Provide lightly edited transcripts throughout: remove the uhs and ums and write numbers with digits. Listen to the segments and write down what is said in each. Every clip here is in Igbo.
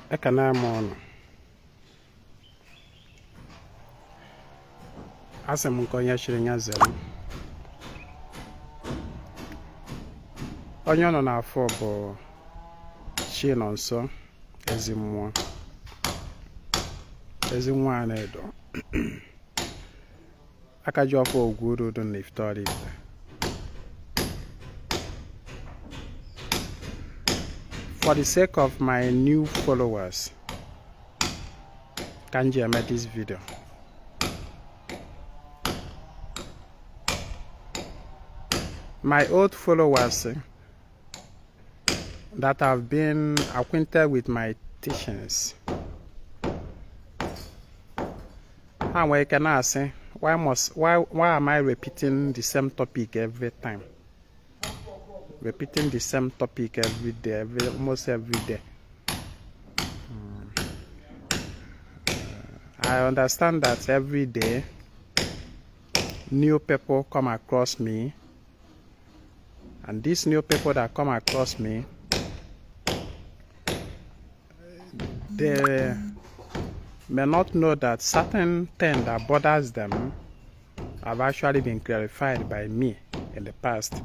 Ekanamon asem nkonya shirinya zero onye nọ n'afọ bụ chi nọ nso ezi mmụọ ezi nwa na-edo aka ji ọfọ ogwuru dị n'Ifitọrọ Ifite. For the sake of my new followers, can you make this video? My old followers that have been acquainted with my teachings, how I can ask, why am I repeating the same topic every time? Repeating the same topic every day, almost every day. I understand that every day new people come across me, and these new people that come across me, they may not know that certain things that bothers them have actually been clarified by me in the past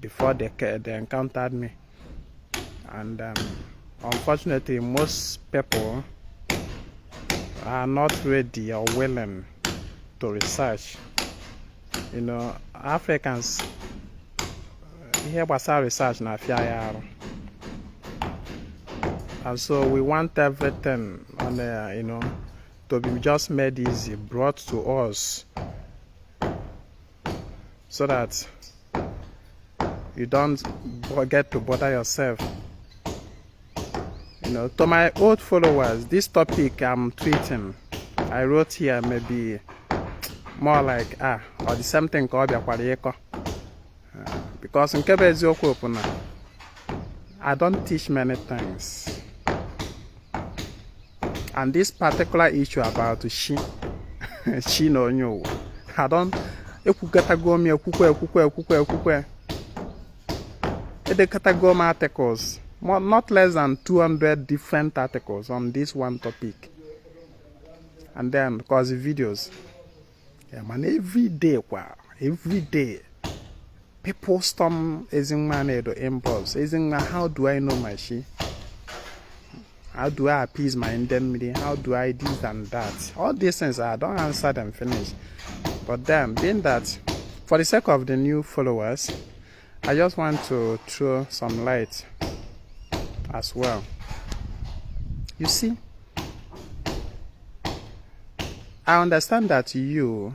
before they encountered me. And unfortunately, most people are not ready or willing to research. You know, Africans hear about research na fear, and so we want everything on you know, to be just made easy, brought to us, so that you don't get to bother yourself. You know, to my old followers, this topic I'm treating, I wrote here maybe more like or the same thing called because in I don't teach many things, and this particular issue about she no new, I don't the category articles, not less than 200 different articles on this one topic, and then because the videos, yeah man, every day people storm Ezingman to impulse. Ezingman, how do I know my she? How do I appease my indemnity? How do I this and that? All these things I don't answer them finish. But then, being that, for the sake of the new followers, I just want to throw some light as well. You see, I understand that you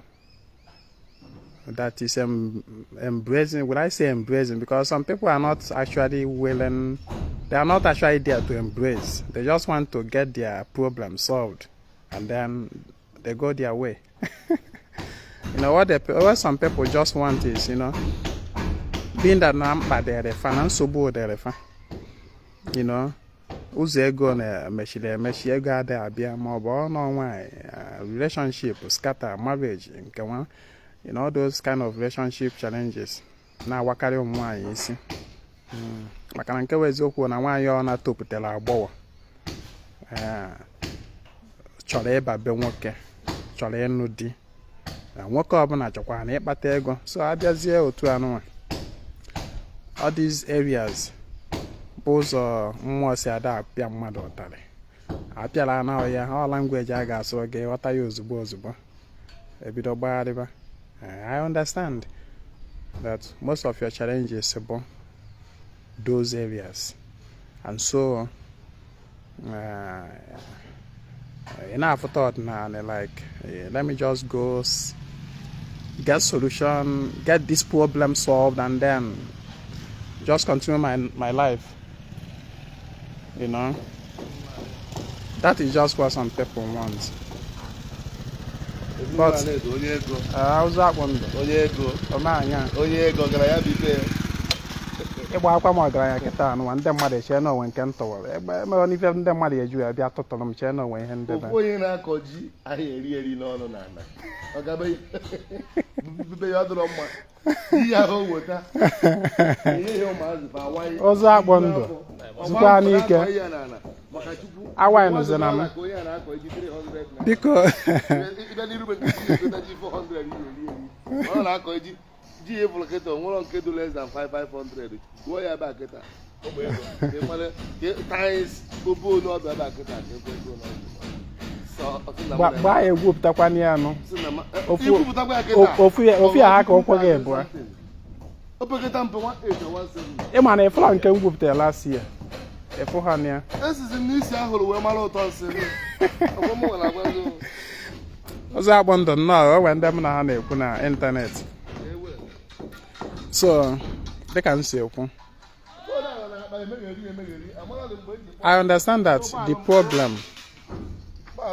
that is embracing, will I say embracing, because some people are not actually willing, they are not actually there to embrace. They just want to get their problem solved and then they go their way. You know what some people just want is, you know, being that number they're financial board, you know, uzego na meshi ego ada abia mobo no why relationship scatter marriage nke one, you know, those kind of relationship challenges na wakari nwanyi isi maka nke weziokwu na nwanyi ọ na toputela agbowo chọrọ ịba be nwoke, chọrọ ịnụ di, nwoke ọbụla chọkwa na ịkpata ego, so abịazie otu anụ all these areas ụzọ mmụọ si ada apịa mmadụ ụtarị apịala na ya all language a ga-asụ gị ghọta ya ozugbo ebido gbagharịba. I understand that most of your challenges about those areas, and so enough thought now, like let me just go get solution, get this problem solved, and then just continue my life. You know, that is just what some people want. But how's that one? zukwa n'ike awa ino zenam biko less than 500 go ya back it times obo no other back it so ba e gwupụtakwa ni anu ofu ya ha ka okwa ga ebu opeketa mpe 1817 e ma na ifla nke gwupụta last year efu ha nia esizi n'isi ahụrụ wee mara ụtọ nsị ọgbọmụ na agwago ọzọ agbọ ndụ nnọọ o wee ndị m na ha na-ekwu na ịntanetị so dịka m si ekwu I understand that the problem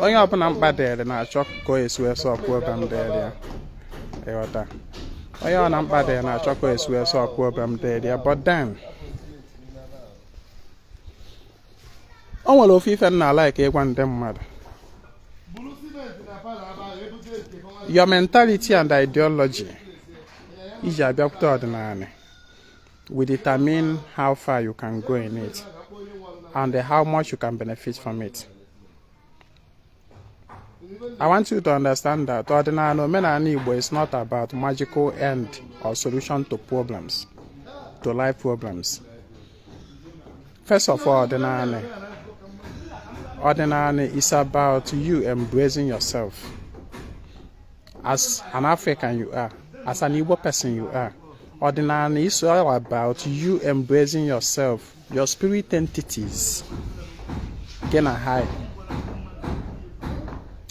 onye ọbụla mkpa dịrị na-achọ ka o esi wee sọ problem dịrị ya ịghọta onye ọbụla mkpa dịrị na-achọ ka o esi wee sọ problem dịrị ya but then o nwere ofe ife nna like ịgwa ndị mmadụ your mentality and ideology iji abịakwute ọdịnala will determine how far you can go in it and how much you can benefit from it. I want you to understand that ordinary omenala Igbo is not about magical end or solution to problems, to life problems. First of all, ordinary is about you embracing yourself. As an African you are, as an Igbo person you are. Ordinary is all about you embracing yourself, your spirit entities. Again, high.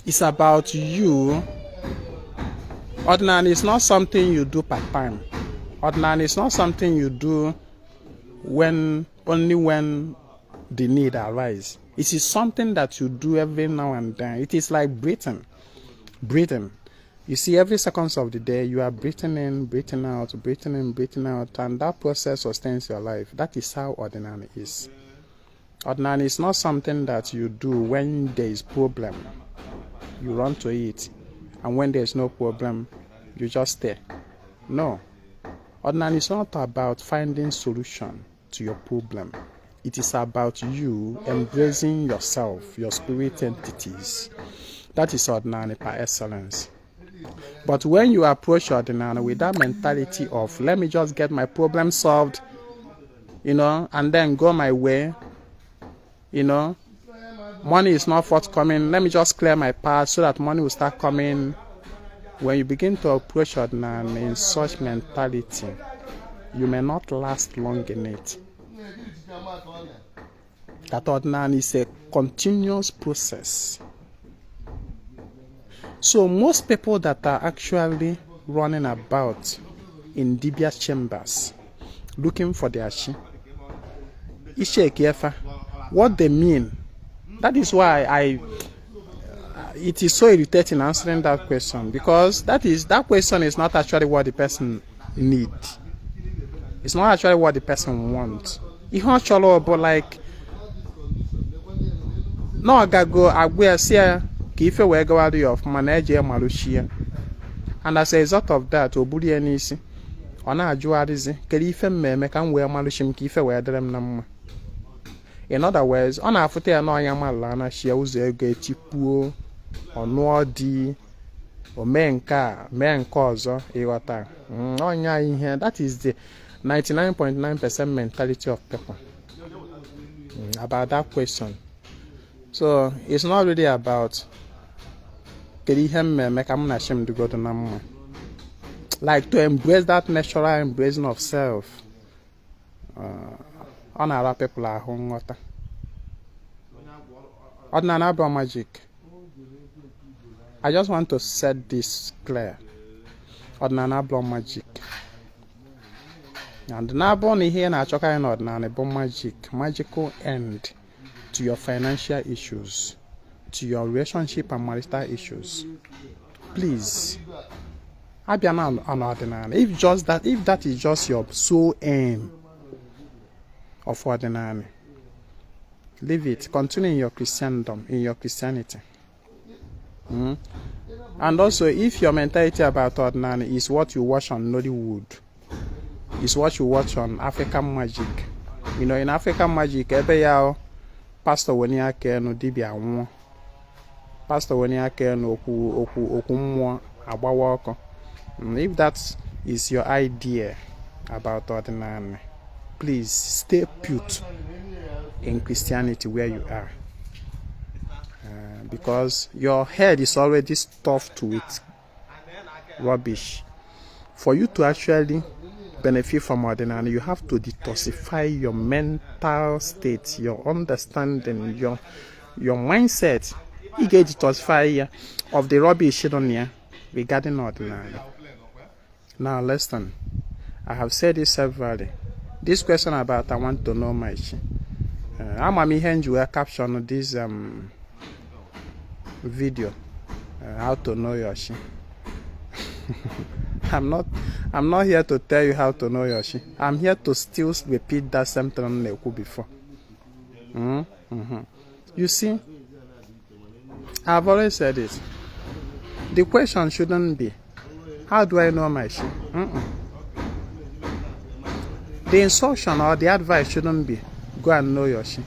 It's about you. Ordinary is not something you do part time. Ordinary is not something you do only when the need arises. It is something that you do every now and then. It is like breathing. Breathing. You see, every seconds of the day, you are breathing in, breathing out, breathing in, breathing out, and that process sustains your life. That is how ordinary is. Ordinary is not something that you do when there is problem. You run to it, and when there is no problem, you just stay. No. Ordinary is not about finding solution to your problem. It is about you embracing yourself, your spirit entities. That is ordinary par excellence. But when you approach ordinary with that mentality of let me just get my problem solved, and then go my way, money is not forthcoming, let me just clear my path so that money will start coming. When you begin to approach ordinary in such mentality, you may not last long in it. That ordinary is a continuous process. So most people that are actually running about in Dibia chambers looking for their shi, what they mean, that is why it is so irritating answering that question, because that question is not actually what the person needs. It's not actually what the person wants. It's not actually but like no I go I see Kife we go out of manager Malushia. And as a result of that, Obudi Anisi, on our Juadizi, Kalife me can wear Malushim Kife wear them number. In other words, on our foot no Yamalana, she was a gay chipu or no di or men car, men cause Iwata. Onya in here, that is the 99.9% mentality of people. About that question. So it's not really about like to embrace that natural embracing of self. On our people are home water. Ordinary magic. I just want to set this clear. Ordinary magic. And now born here na choka in ordinary magic. Magical end to your financial issues, to your relationship and marital issues. Please, Abiana on ordinary. If that is just your sole aim of ordinary, leave it. Continue in your Christendom, in your Christianity. And also, if your mentality about ordinary is what you watch on Nollywood, is what you watch on African Magic, You know, in African magic, ebe ya pastor woni aka no dibia anwo. Pastor woni aka no oku mmụọ agbawa ọkụ. If that is your idea about ordinary, please stay put in Christianity where you are. Because your head is already stuffed with rubbish. For you to actually benefit from ordinary, you have to detoxify your mental state, your understanding, your mindset. You get detoxify of the rubbish regarding ordinary. Now listen, I have said this severally. This question about I want to know my chi. I'm behind you a caption of this video, how to know your chi. I'm not here to tell you how to know your chi. I'm here to still repeat that same thing I did before. You see, I've always said it. The question shouldn't be, how do I know my chi? The instruction or the advice shouldn't be, go and know your chi.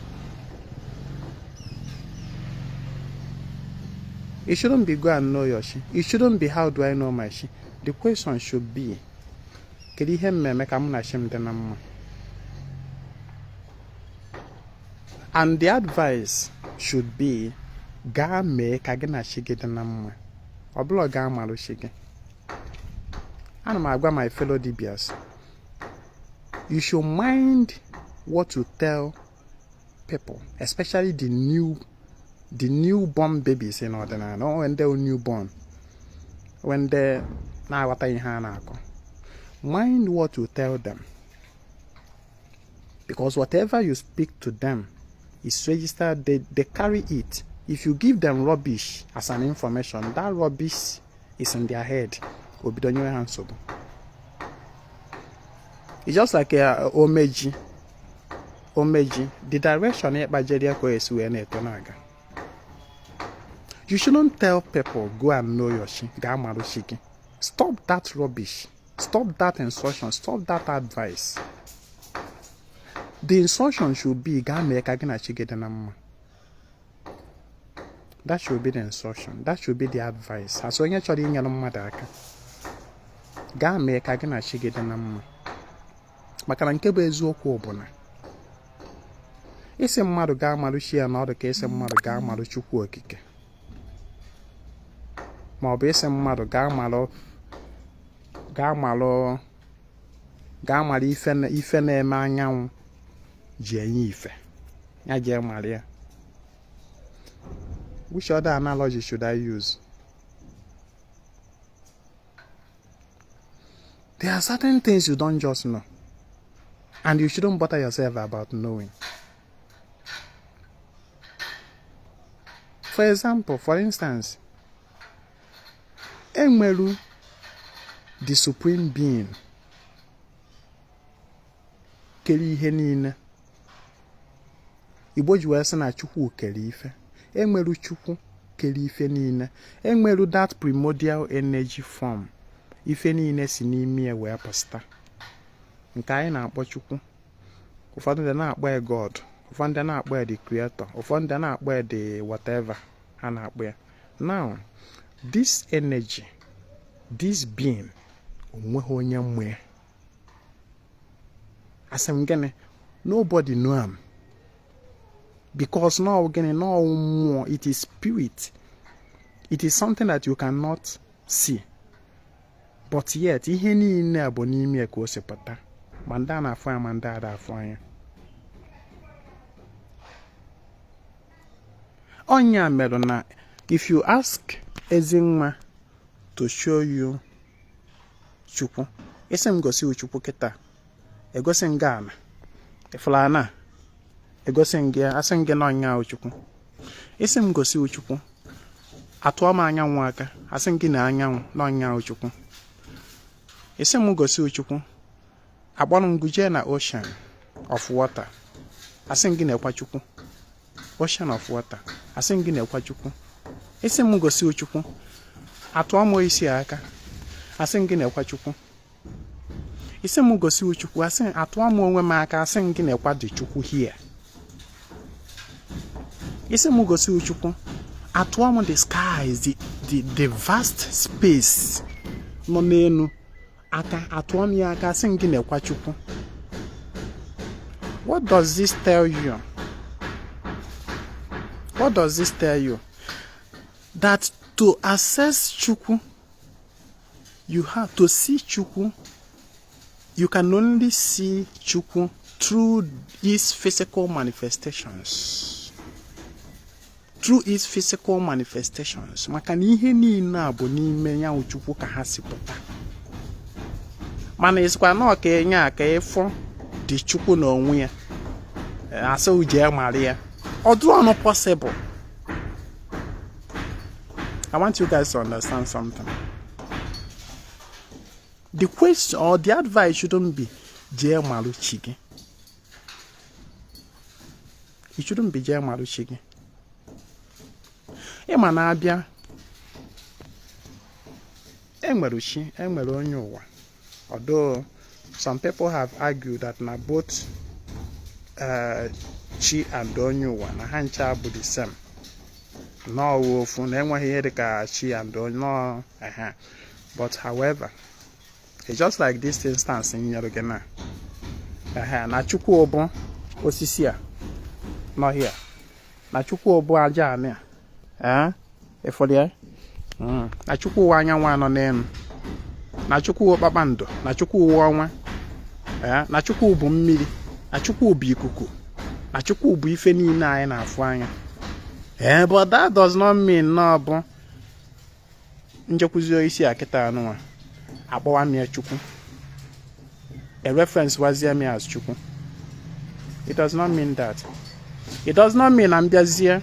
It shouldn't be go and know your chi. It shouldn't be how do I know my chi. The question should be, and the advice should be, ga me kagina shige nama. Oblo ga malu shige. And my fellow DBS, you should mind what you tell people, especially the newborn babies in ordinary, no, when they're newborn, when they're now what I mind what you tell them, because whatever you speak to them is registered. They carry it. If you give them rubbish as an information, that rubbish is in their head. It's just like a omeji. The direction is where you shouldn't tell people go and know your chi. Stop that rubbish. Stop that instruction. Stop that advice. The instruction should be that should be the instruction. That should be the advice. As when you're in your mother, make agana shigede nama. Makaranke bezu okubona. Ese mmadu ga malu shia na odo ka ese mmadu ga malu chukwu okike. Ma ọ bụ ese mmadu ga malu ife na-eme anyanwụ ji enye ife. Ya je malia. Which other analogy should I use? There are certain things you don't just know. And you shouldn't bother yourself about knowing. For example, for instance, Mmiri, the supreme being, keri ihe niile. Igbo ji wee sị na Chukwu keri ife. Mmiri Chukwu keri ife niile. Mmiri that primordial energy form. Ife niile si n'ime wee pụta. Nke anyị na-akpọ Chukwu. Ụfọdụ ndị na-akpọ ya God. Ụfọdụ ndị na-akpọ ya the creator. Ụfọdụ ndị na-akpọ ya the whatever ha na-akpọ ya. Now, this energy, this being, onweghị onye mmụọ. Asem gịnị? Nobody know him. Because now gịnị no mmụọ, it is spirit. It is something that you cannot see. But yet, ihe niile bụ n'ime ka o si pụta. Ma ndị a na-afụ ya ma ndị a na-afụ anya. Onye mere na if you ask Ezinwa to show you Chukwu, ese m gosi Chukwu kịta, egosi nga ana, ifulana, egosi nga asị nga na onye Chukwu. Ese m gosi Chukwu, atụọ m anyanwụ aka, asị nga na anyanwụ na onye Chukwu. Ese m gosi Chukwu, akpọrọ m guje na ocean of water, asị nga na-ekwa Chukwu. Ocean of water, asị nga na-ekwa Chukwu. Ese m gosi Chukwu, atụọ m isi aka, asị nga na-ekwa Chukwu. isi m gosi Chukwu asị atụọ m onwe m aka asị gị na-ekwa dị Chukwu here. Isi m gosi Chukwu atụọ m the skies, the vast space nọ n'elu aka atụọ m ya aka asị gị na-ekwa Chukwu. What does this tell you? What does this tell you? That to access Chukwu, you have to see Chukwu. You can only see Chukwu through his physical manifestations. Through his physical manifestations. Maka na ihe niile a bụ n'ime ya Chukwu ka ha si pụta. Mana isikwa na ka enye aka ịfụ dị Chukwu na onwe ya. Asa uje Maria. Although not possible. I want you guys to understand something. The question or the advice shouldn't be Jee Malu Chigi. It shouldn't be Jee Malu Chigi. Emanabia Emerushi, Emeronyowa. Although some people have argued that na both Chi and Onyowa na hancha bụ the same. No wolf, no here Chi and no. But however, it's just like this instance in Yorogena. Na Chukwu obo osisi a. Not here. Na Chukwu obo aja ane. For there. Na Chukwu anyanwụ nọ n'elu. Na Chukwu kpakpando, na Chukwu ọnwa. Na Chukwu bụ mmiri, na Chukwu bụ ikuku. Na Chukwu bụ ife niile anyị na-afụ anya. But that does not mean no bụ njekwuzi isi akịta anụwa. Akpọwa m ya Chukwu. A reference wazie me as Chukwu. It does not mean that. It does not mean I'm biazie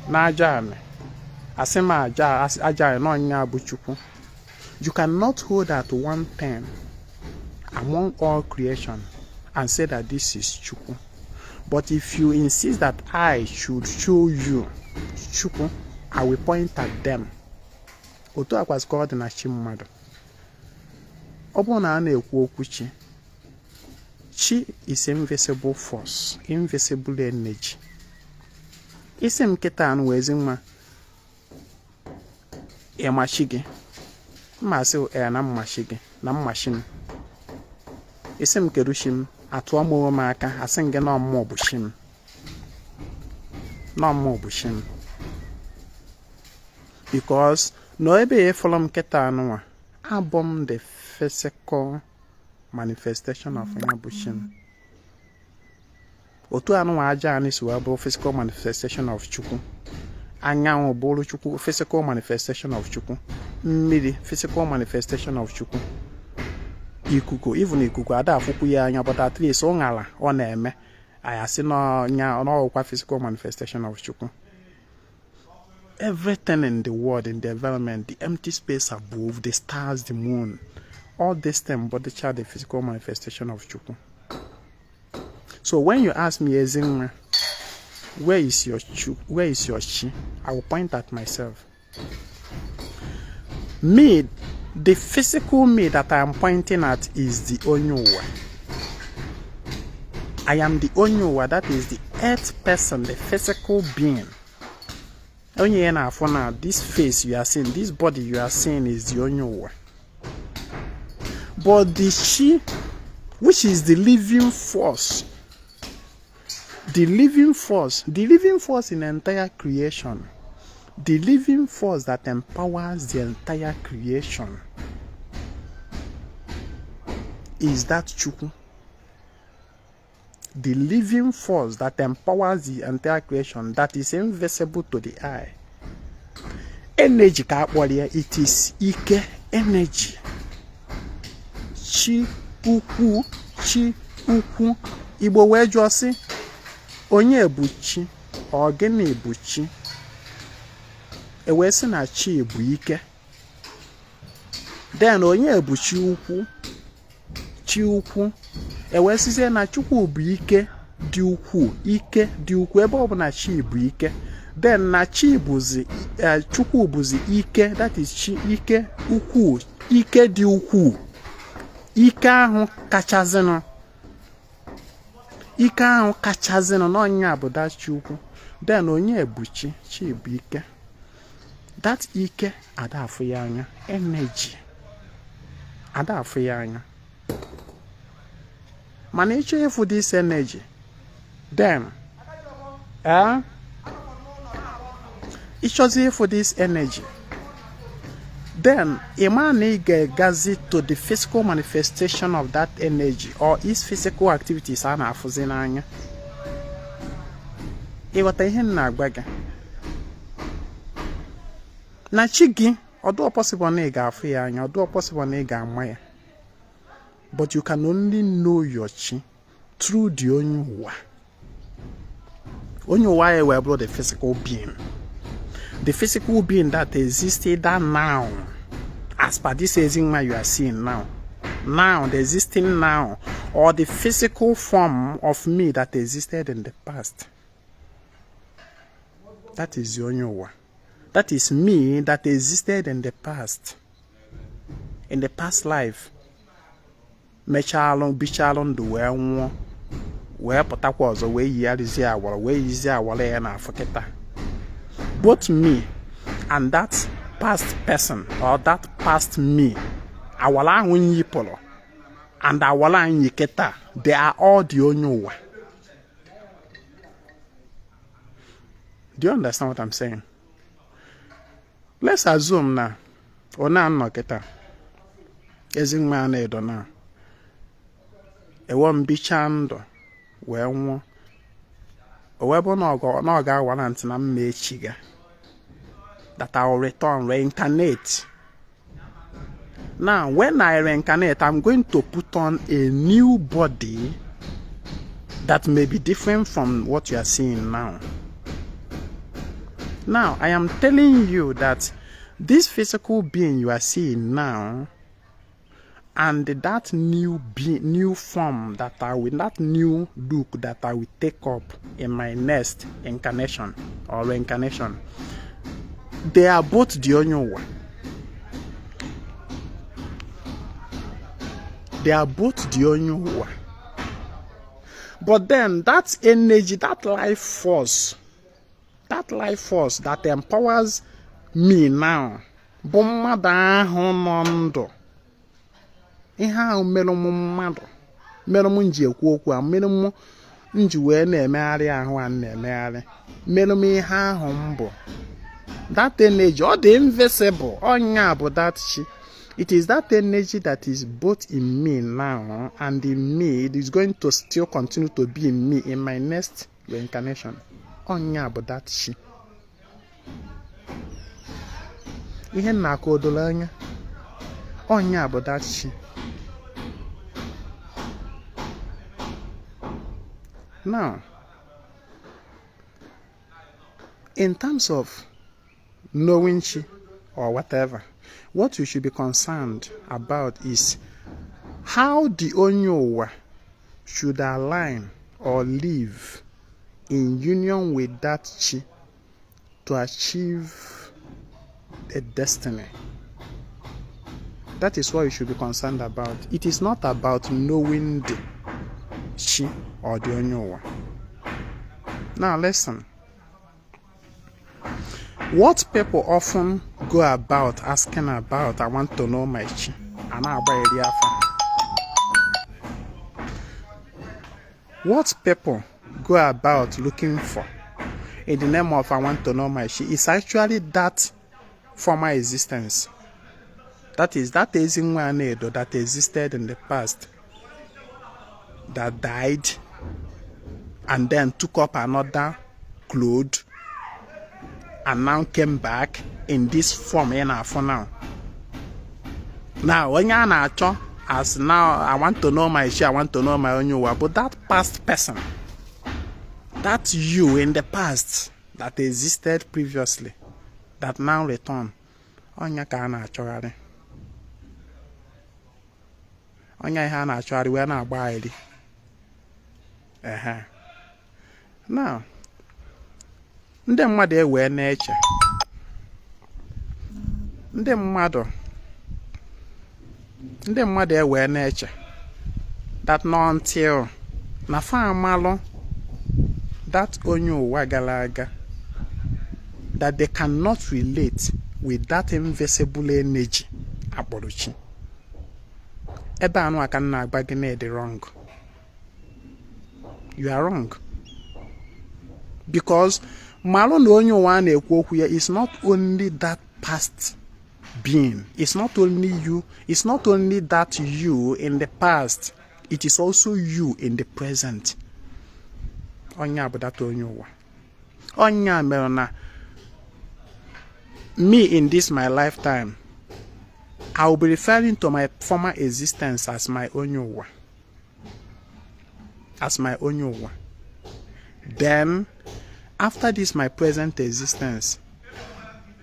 na aja ame. Asema aja no nya bụ Chukwu. You cannot hold that one thing among all creation and say that this is Chukwu. But if you insist that I should show you Chukwu, I will point at them. Otu akwas God na chi mmadu. Obo na na-ekwu okwu chi. Chi is invisible force, invisible energy. Isi m kita anu wezi mma. Emashigi. Mmasị na mmashigi na mmashim. Isi m kerushim atụọ m onwe m aka asị nge na ọmụmụ bụ shim. Na ọmụmụ bụ shim. Because no ebe efọlọ m kita anụwa abom the physical manifestation of onye bụ shim. Otu anụwa aja anyị si bụ physical manifestation of Chukwu. Anyanwụ bụrụ Chukwu, physical manifestation of Chukwu. Mmiri, physical manifestation of Chukwu. Ikuku, even ikuku ada afụkwu ya anya, but at least ọ ngala ọ na-eme ayasị n'ọkwa physical manifestation of Chukwu. Everything in the world, in the environment, the empty space above, the stars, the moon, all this thing but the physical manifestation of Chukwu. So when you ask me, Ezinwa, where is your Chukwu? Where is your Chi? I will point at myself. Me, the physical me that I am pointing at is the onye. I am the onye, that is the earth person, the physical being. Onye na for now, this face you are seeing, this body you are seeing is the onye. But the Chi, which is the living force, the living force in the entire creation, the living force that empowers the entire creation, is that Chukwu. The living force that empowers the entire creation, that is invisible to the eye. Energy ka akpọrọ, it is ike energy. Chi ukwu, chi ukwu. Igbo wee jụọ sị, onye bụ chi, ọ gịnị bụ chi? E wee sị na chi bụ ike. Then onye bụ chi ukwu? Chi ukwu. E wee sịzie na Chukwu bụ ike dị ukwuu, ike dị ukwuu, ebe ọ bụ na chi bụ ike. Then na chi bụzi Chukwu bụzi ike, that is chi ike ukwuu, ike dị ukwuu. ike ahụ kachazịnụ n'ọnya bụ that chi ukwu. Then onye bụ chi bụ ike. That ike ada afụ ya anya, energy ada afụ ya anya. Mana ịchọ ịfụ this energy, then ịchọzi ịfụ this energy, then ị ga-egazi to the physical manifestation of that energy or its physical activities a na-afụzi n'anya. Ịghọta ihe m na-agwa gị? Na chi gị ọdụ possible na ị ga-afụ ya anya, ọdụ possible na ị ga-ama ya, but you can only know your chi through the onye ụwa. Onye ụwa ya wee bụrụ the physical being. The physical being that existed now, as per this Ezingma you are seeing now, the existing now, or the physical form of me that existed in the past. That is Onyowa. That is me that existed in the past life. Mechalon, bichalon, the where one, where Potakwas away yizi awala, where yizi awala and Afoketa. Both me and that past person or that past me, awala unyi polo, and awala unyiketa, they are all the Onyowa. Do you understand what I'm saying? Let's assume now, ona noketa, Ezingma na edo na, ewo mbichando, we nwo, owebo na oga awala nti na mmechiga, that I will return, reincarnate. Now, when I reincarnate, I'm going to put on a new body that may be different from what you are seeing now. Now, I am telling you that this physical being you are seeing now, and that new form that that new look that I will take up in my next incarnation or reincarnation, they are both the Onyowa. They are both the Onyowa. But then that energy, that life force that empowers me now, bụ mmadụ ahụ nọ ndụ. Ihe ahụ mere m mmadụ, mere m nji ekwu okwu a, mere m nji wee na-emegharị ahụ a na-emegharị, mere m ihe ahụ mbụ. That energy, all the invisible, onya bụ that chi. It is that energy that is both in me now and in me. It is going to still continue to be in me in my next reincarnation. Onya bụ that chi. Ihe na-akodola anya. Onya bụ that chi. Now, in terms of knowing chi or whatever, what you should be concerned about is how the Onyowa should align or live in union with that chi to achieve a destiny. That is what you should be concerned about. It is not about knowing the chi or the Onyowa. Now listen. What people often go about asking about, I want to know my chi. What people go about looking for in the name of I want to know my chi is actually that former existence. That is that Ezingma that existed in the past, that died and then took up another cloth and now came back in this form for now. Now, when you're not as now, I want to know my chi, I want to know my Onyowa, but that past person, that you in the past that existed previously, that now return, onya ka na achọgharị. Onya ihe a na-achọgharị wee na-agbagharị. Now, ndị mmadụ ewee na-eche, ndị mmadụ ndị mmadụ ewe na-eche that not until na fa amalụ that onye ụwa gara aga that they cannot relate with that invisible energy akpọrọ chi. Ebe anụ aka nna agba gị na-ede wrong. You are wrong. Because malụ na onye ụwa na-ekwu okwu ya is not only that past being. It's not only you. It's not only that you in the past. It is also you in the present. Onye bụ that onye ụwa. Onye mere na me in this my lifetime, I will be referring to my former existence as my onye ụwa. As my onye ụwa. Then, after this my present existence,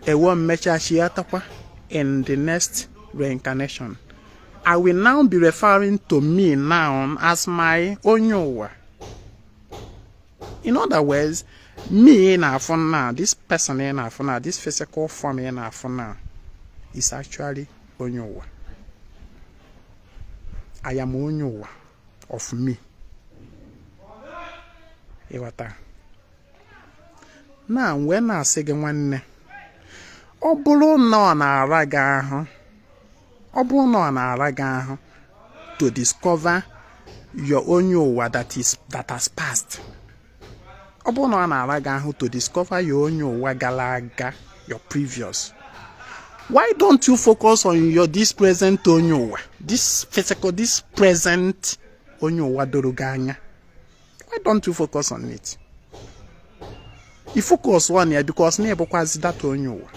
ewo mechachiatakwa in the next reincarnation, I will now be referring to me now as my onye ụwa. In other words, me in now, this person in now, this physical form in now, is actually onye ụwa. I am onye ụwa of me. Iwata. Now, when I say nwanne, ọ bụrụ na ọ na-ara gị ahụ, ọ bụrụ na ọ na-ara gị ahụ to discover your onye ụwa that has passed. Ọ bụrụ na ọ na-ara gị ahụ to discover your onye ụwa gara aga, your previous. Why don't you focus on your this present onye ụwa, this physical, this present onye ụwa doro gị anya? Why don't you focus on it? You focus on it because na ebukwazi that onye ụwa.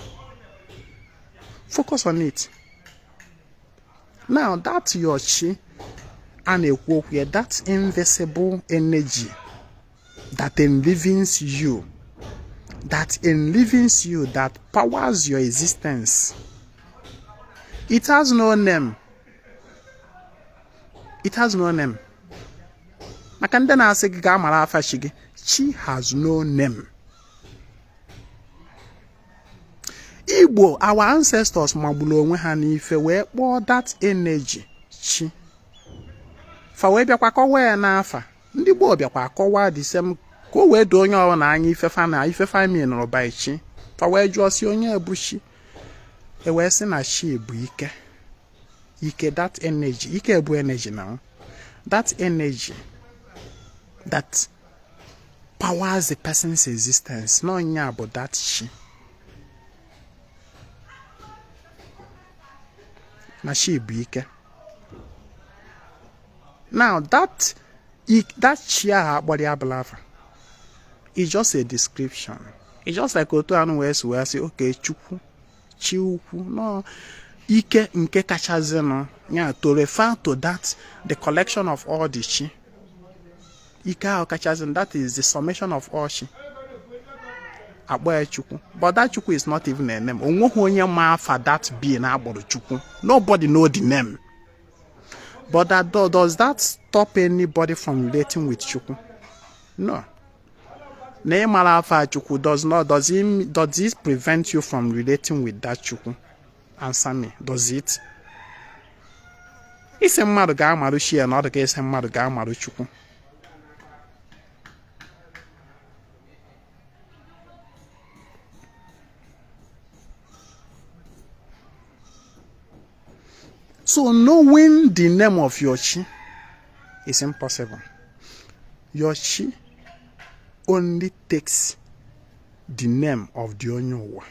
Focus on it. Now that your chi and a work here, that invisible energy that enlivens you, that powers your existence. It has no name. It has no name. Makanda na asị gị ga-amara afa chi gị. Chi has no name. Igbo, our ancestors magbulu onwe ha n'ife wee kpọọ that energy chi. Fa wee bịakwa kọwaa ya n'afa. Ndị Igbo bịakwa akọwaa the same ka o wee doo onye ọrụ na anya ifefa na ifefa mi nọrọ by chi. Fa wee jụọ si onye ebu chi. E wee sị na chi ebu ike. Ike, that energy. Ike ebu energy now. That energy that powers the person's existence. No nya about that chi. Na chi ebu ike. Now that chi aha akpọrọ ya bụlafa. It's just a description. It's just like otu anụ wee sị okay chukwu chi ukwu. No, ike nke kachazinu, yeah, to refer to that, the collection of all the chi. Ike ahụ kachazinu, that is the summation of all chi. Akpọya chukwu. But that chukwu is not even a name. Onweghị onye ma afa that being agbọrọ chukwu. Nobody know the name. But does that stop anybody from relating with chukwu? No. Name afa chukwu does it prevent you from relating with that chukwu? Answer me. Does it? Ise mmadụ ga-amarụ chi ya na ọ dị ka ise mmadụ ga-amarụ chukwu. So knowing the name of your chi is impossible. Your chi only takes the name of the onye ụwa.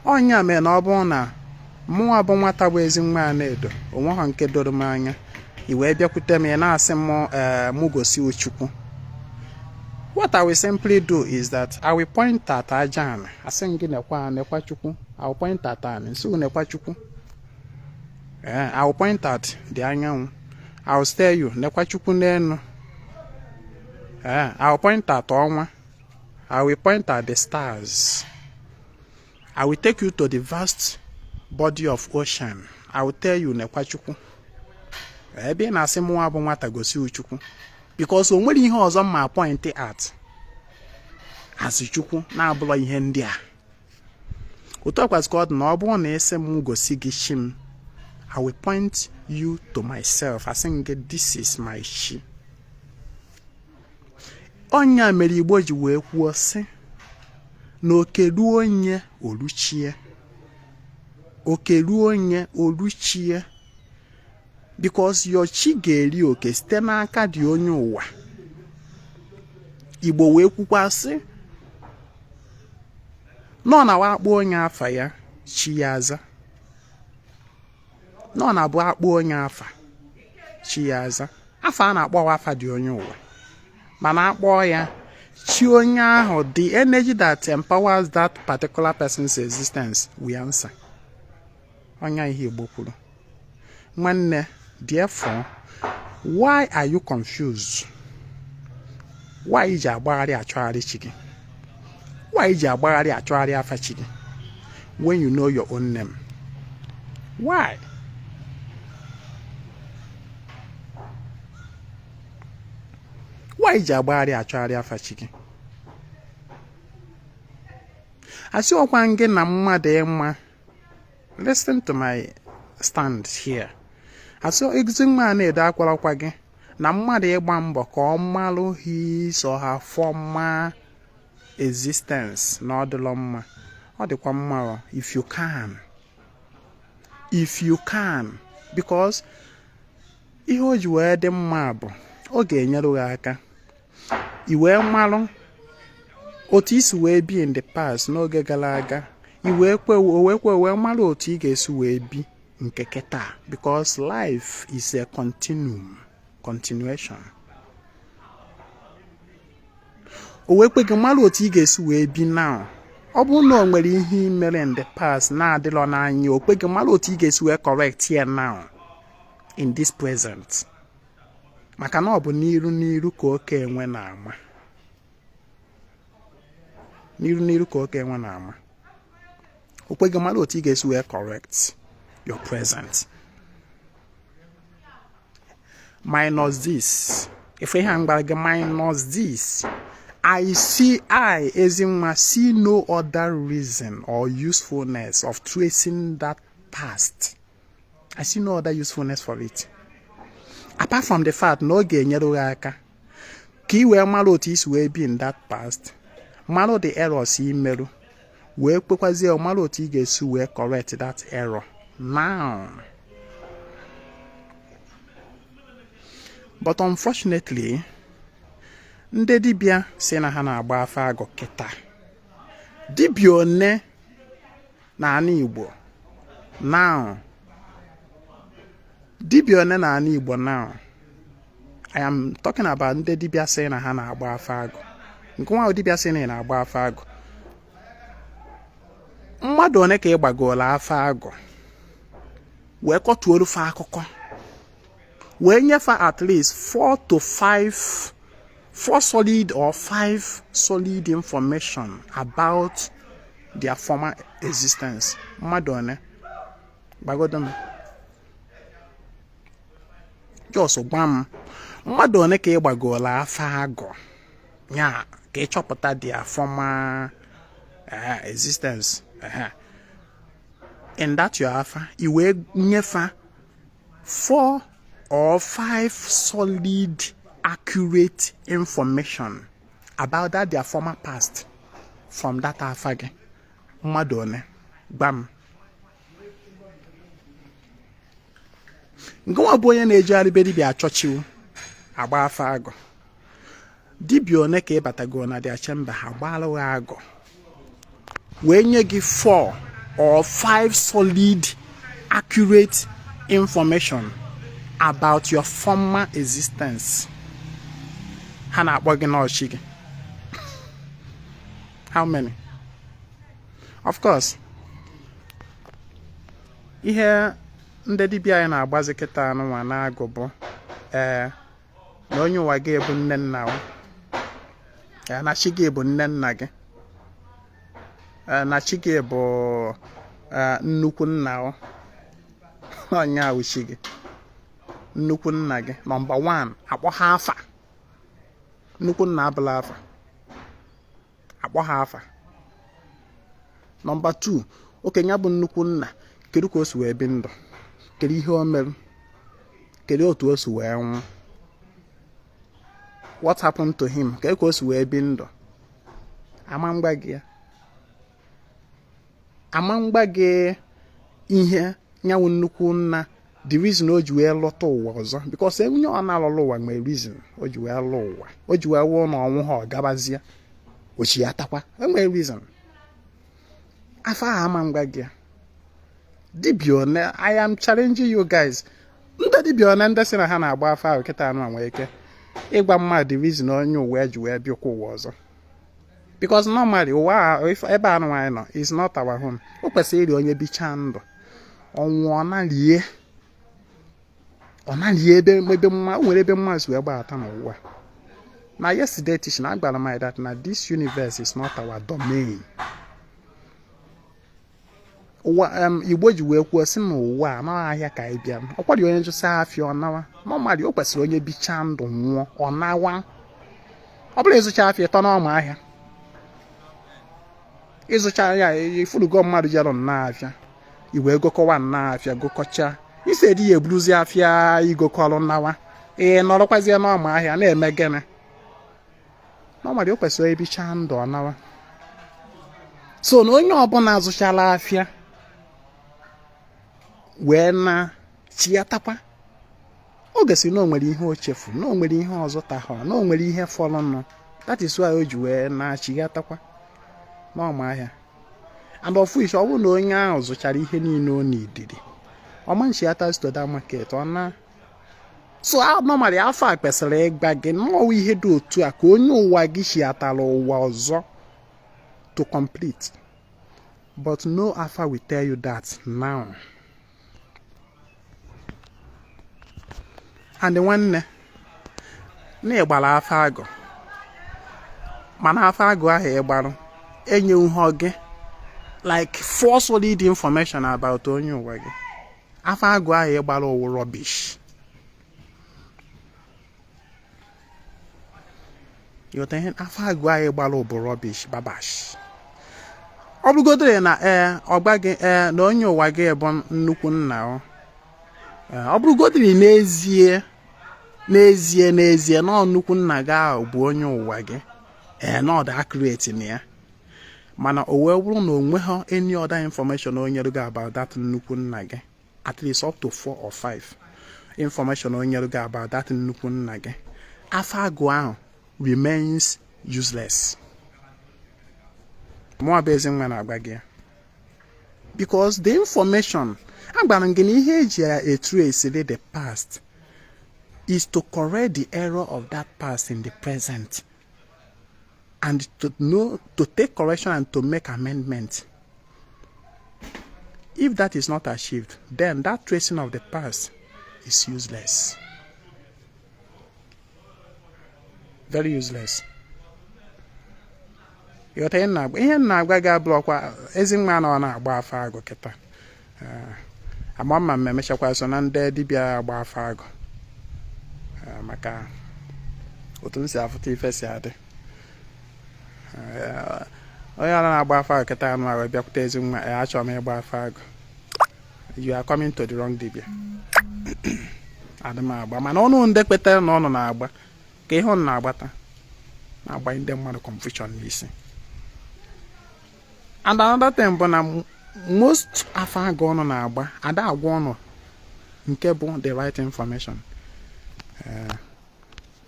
Onye mere na ọ bụrụ na mụnwa bụ nwata bụ ezi nwa na-edo onwe ha nke doro m anya i wee bịakwute m na-asị m gosi Chukwu. What I will simply do is that I will point at Ajan. I say nekwa Chukwu. I will point at An. So nekwa Chukwu. I will point at the Anyan. I will tell you nekwa Chukwu nenu. I will point at Onwa. I will point at the stars. I will take you to the vast body of ocean. I will tell you nekwa Chukwu. Ebe na asị mụnwa bụ nwata gosi Chukwu. Because o nwere ihe ọzọ ma point at as Chukwu na abụrụ ihe ndị a. Otu akwasị ka ọ dị na ọ bụrụ na ese m gosi gị chi m, I will point you to myself. I say, this is my chi. Onye mere Igbo ji wee kwuo sị na okeru onye oluchie. Okeru onye oluchie. Because your chi ga-eri oke site n'aka dị onye ụwa. Igbo wee kwukwa sị nọ na wakpo onye afa ya chi ya aza. Nọ na bụ akpọ onye afa chi ya aza. Afa a na-akpọ afa dị onye ụwa. Mana akpọ ya chi onye ahụ, the energy that empowers that particular person's existence we answer. Onye ihe Igbo kwuru. Nwanne, therefore, why are you confused? Why iji agbagharị achọgharị chi gị? Why iji agbagharị achọgharị afa chi gị? When you know your own name. Why? Why iji agbagharị achọgharị afa chi gị? Asị ọkwa gị na mmadụ ịma. Listen to my stand here. Asị ezi nwa na-edo akwalakwa gị na mmadụ ịgba mbọ ka ọ malụ his or her former existence na ọ dịlọ mma. Ọ dịkwa mma if you can. If you can. Because ihe o ji wee dị mma bụ ọ ga-enyere gị aka. I wee malụ otu isi wee bi in the past n'oge gara aga. I wee kwe malụ otu ị ga-esi wee bi nke kịta. Because life is a continuation. O wee kwe gị malụ otu ị ga-esi wee bi now. Ọ bụrụ na o nwere ihe i mere in the past na-adịlọ n'anya, o kwe gị malụ otu ị ga-esi wee correct here now in this present. Maka na ọ bụ n'iru ka oke enwe na-ama. N'iru ka oke enwe na-ama. O kwe gị malụ otu ị ga-esi wee correct your present. Minus this. If we hang back minus this, I see no other reason or usefulness of tracing that past. I see no other usefulness for it. Apart from the fact no ga-enyere gị aka ka i wee malụ otu isi wee bi in that past, malụ the errors i merụ, wee kwekwazie malụ otu ị ga-esi wee correct that error now. But unfortunately, ndị dibịa si na ha na-agba afa agụ kịta. Dibịa one n'ala Igbo now. Dibịa one n'ala Igbo now. I am talking about ndị dibịa si na ha na-agba afa agụ. Nke nwa dibịa si na na-agba afa agụ. Mmadụ one ka ị gbagola afa agụ wee kọtuolu fa akụkọ wee nyefe at least 4 solid or 5 solid information about their former existence. Mmadụ one gbagodo m just gwa m mmadụ one ka ị gbagola afa agụ ya ka ị chọpụta their former existence. In that your afa, you will never 4 or 5 solid, accurate information about that their former past from that afa. Madone, bam. Go aboye na-ejari be dibia chọchiu agba afa agụ. Dibia one ka ịbatago na their chamber agbalụ agụ. Wee nye gị 4 or 5 solid, accurate information about your former existence. Ha na-akpọ gị n'ọchị gị. How many? Of course. Ihe ndị dibịa anyị na-agbazi kịta anụnwa na-agụ bụ na onye ụwa gị bụ nne nna gị. Na chi gị bụ nne nna gị. Na chi gị bụ nnukwu nna gị. Onye ahụ chi gị. Nnukwu nna gị. Number 1, akpọ ha afa. Nnukwu nna abụla afa. Akpọ ha afa. Number 2, okenye bụ nnukwu nna kedu ka o si wee bi ndụ kedu ihe o mere kedu otu o si wee nwụ what happened to him kedu ka o si wee bi ndụ ama mgba gị ya ama mgba gị ihe nyanwụ nnukwu nna the reason o ji wee lọta ụwa ọzọ because onye ọ na-alọrọ ụwa nwere reason o ji wee lụ ụwa o ji wee wụọ na ọnwụ ha ọ gabazie ochi ya takwa enwere reason afọ ahụ ama mgba gị dibịa one I am challenging you guys ndị dibịa one ndị sị na ha na-agba afọ ahụ kịta anụ nwee ike ịgwa mmadụ the reason onye ụwa ji wee bịakwa ụwa ọzọ because normally ụwa ebe anụ anyị nọ is not our home o kwesịrị iri onye bichaa ndụ ọnwụ ọ naghị ebe mma o nwere ebe mma si wee gbata n'ụwa na yesterday teaching agbara m that na this universe is not our domain ụwa Igbo ji wee kwuo sị na ụwa anaghị ahịa ka anyị bịa ọ kwadị onye njụsa afịa ọ nawa normally o kwesịrị onye bichaa ndụ nwụọ ọ nawa ọ bụla ịzụcha afịa ịtọ n'ọma ahịa ịzụcha ya ifurugo mmadụ jere n'afịa iwe gokọwa n'afịa gokọcha ise dị ya eburuzi afịa igokọrọ nnawa nọrọkwazie n'ọma ahịa na-eme gịnị normally o kwesịrị ebicha ndụ ọnawa so na onye ọbụla azụchala afịa wee na chi ya takwa o gosiri na o nwere ihe o chefu na o nwere ihe ọzọ tahụ na o nwere ihe fọrọnụ that is why o ji wee na chi ya takwa n'ọma ahịa and of which ọ bụrụ na onye ahụ zụchara ihe niile ọ n'idiri ọmanchi ata to that market ọ na so normally afọ a kwesịrị ịgba gị n'ọwa ihe dị otu a ka onye ụwa gị si atara ụwa ọzọ to complete but no afọ will tell you that now and nwanne na ịgbara afọ agụ mana afọ agụ ahụ ịgbarụ enyeghị gị like four solid information about onye ụwa gị afọ agụ ahụ ịgbara owu rubbish yote afọ agụ ahụ ịgbara obu rubbish babash ọ bụgodoro na ọgba gị na onye ụwa gị bụ nnukwu nna ọ bụrụgodoro n'ezie na nnukwu nna gị ahụ bụ onye ụwa gị na ọ dị accurate na ya mana o wee bụrụ na onwe ha any other information onye rugo about that nnukwu nna gị at least up to 4 or 5 information onye rugo about that nnukwu nna gị afọ agụ ahụ remains useless mụọ bụ ezi nwa na-agba gị because the information agbara gị na ihe eji etrace the past is to correct the error of that past in the present and to take correction and to make amendment. If that is not achieved, then that tracing of the past is useless. Very useless. Ihe na-agba gị abụrụkwa ezi nwa na ọ na-agba afọ agụ kịta ama mma mmemechakwa so na ndị dibịa agba afọ agụ maka otu m si afụta ife si adị onye ọrụ na-agba afọ agụ kịta anụ ahụ bịakwute ezi nwa achọrọ m ịgba afọ agụ you are coming to the wrong dibịa adị m agba mana ọnụ ndị kpetere na ọnụ na-agba ka ihe ọnụ na-agbata na-agba ndị mmadụ confusion n'isi. And another thing bụ na most afọ agụ ọnụ na-agba ada agwa ọnụ nke bụ the right information.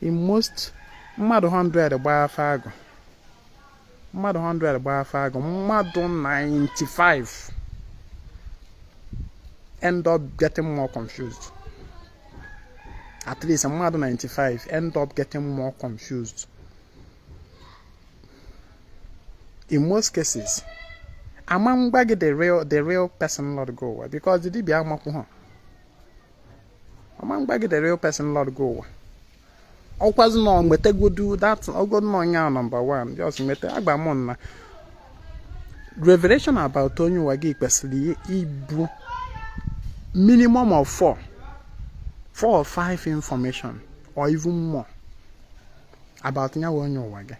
In most mmadụ 100 gbaa afọ agụ mmadụ 100 gbaa afọ agụ mmadụ 95 end up getting more confused. At least mmadụ 95 end up getting more confused. In most cases, among baggy the real person Lord go because the DB amaku among baggy the real person Lord go. All was no mete go do that or go no number one. Just mete agbamon revelation about Tony Wagi personally Ibu minimum of 4 or 5 information or even more about Nyawo Wagi.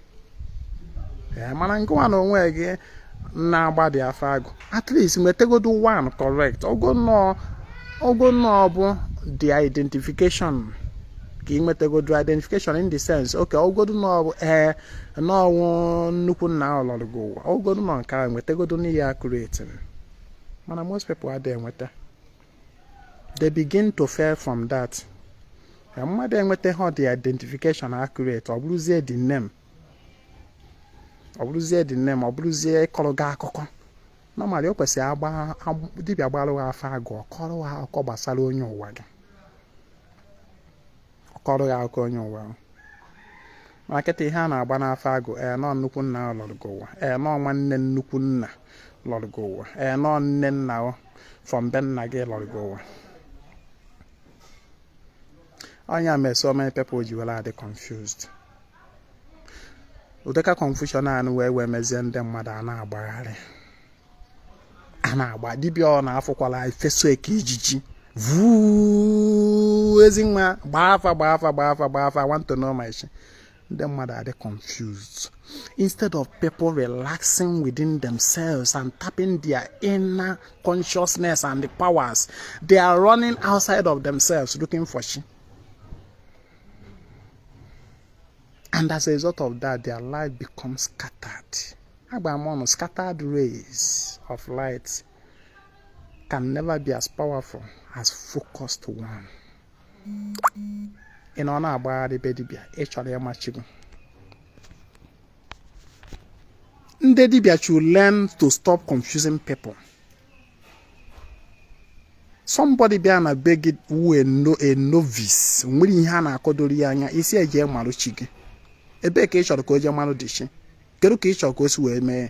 Yeah, man, go on away again. na-agba dị afọ agụ. At least metegodo one correct. Ogo no bụ the identification. Ka metegodo identification in the sense, okay, ogodo no bụ no nnukwu nna ọlọrọ go. Ogodo no nke metegodo ni ya accurate. Mana most people are there with that. They begin to fail from that. Mmadụ enweta how the identification accurate, ọ bụrụzie the name. Ọ bụrụzie ịkọrọ gị akụkọ. Normally o kwesịrị dibịa gbalụ afọ agụ, ọkọrọ ha akụkọ gbasara onye ụwa gị. Ọkọrọ ya akụkọ onye ụwa. Ma kịta ihe a na-agba n'afọ agụ, nọ nnukwu nna lọrọ gị ụwa, nọ nwanne nnukwu nna lọrọ gị ụwa, nọ nne nna from be nna gị lọrọ gị ụwa. Onye mere so many people ji were adị confused. Ụdịka confusion anụ wee mezie ndị mmadụ a na-agbagharị. A na-agba dibịa ọ na-afụkwala ifeso eke ijiji. Vuu ezi nwa gbaa afa I want to know my shit. Ndị mmadụ adị confused. Instead of people relaxing within themselves and tapping their inner consciousness and the powers, they are running outside of themselves looking for shit. And as a result of that, their life becomes scattered. Scattered rays of light can never be as powerful as focused one. In honor about the baby, actually, Ndedibia should learn to stop confusing people. Somebody be an beg it who a novice. When hana kodorianya, is a year maluchigi. A beke shall go Jamano dishi. Geruki shall go to me.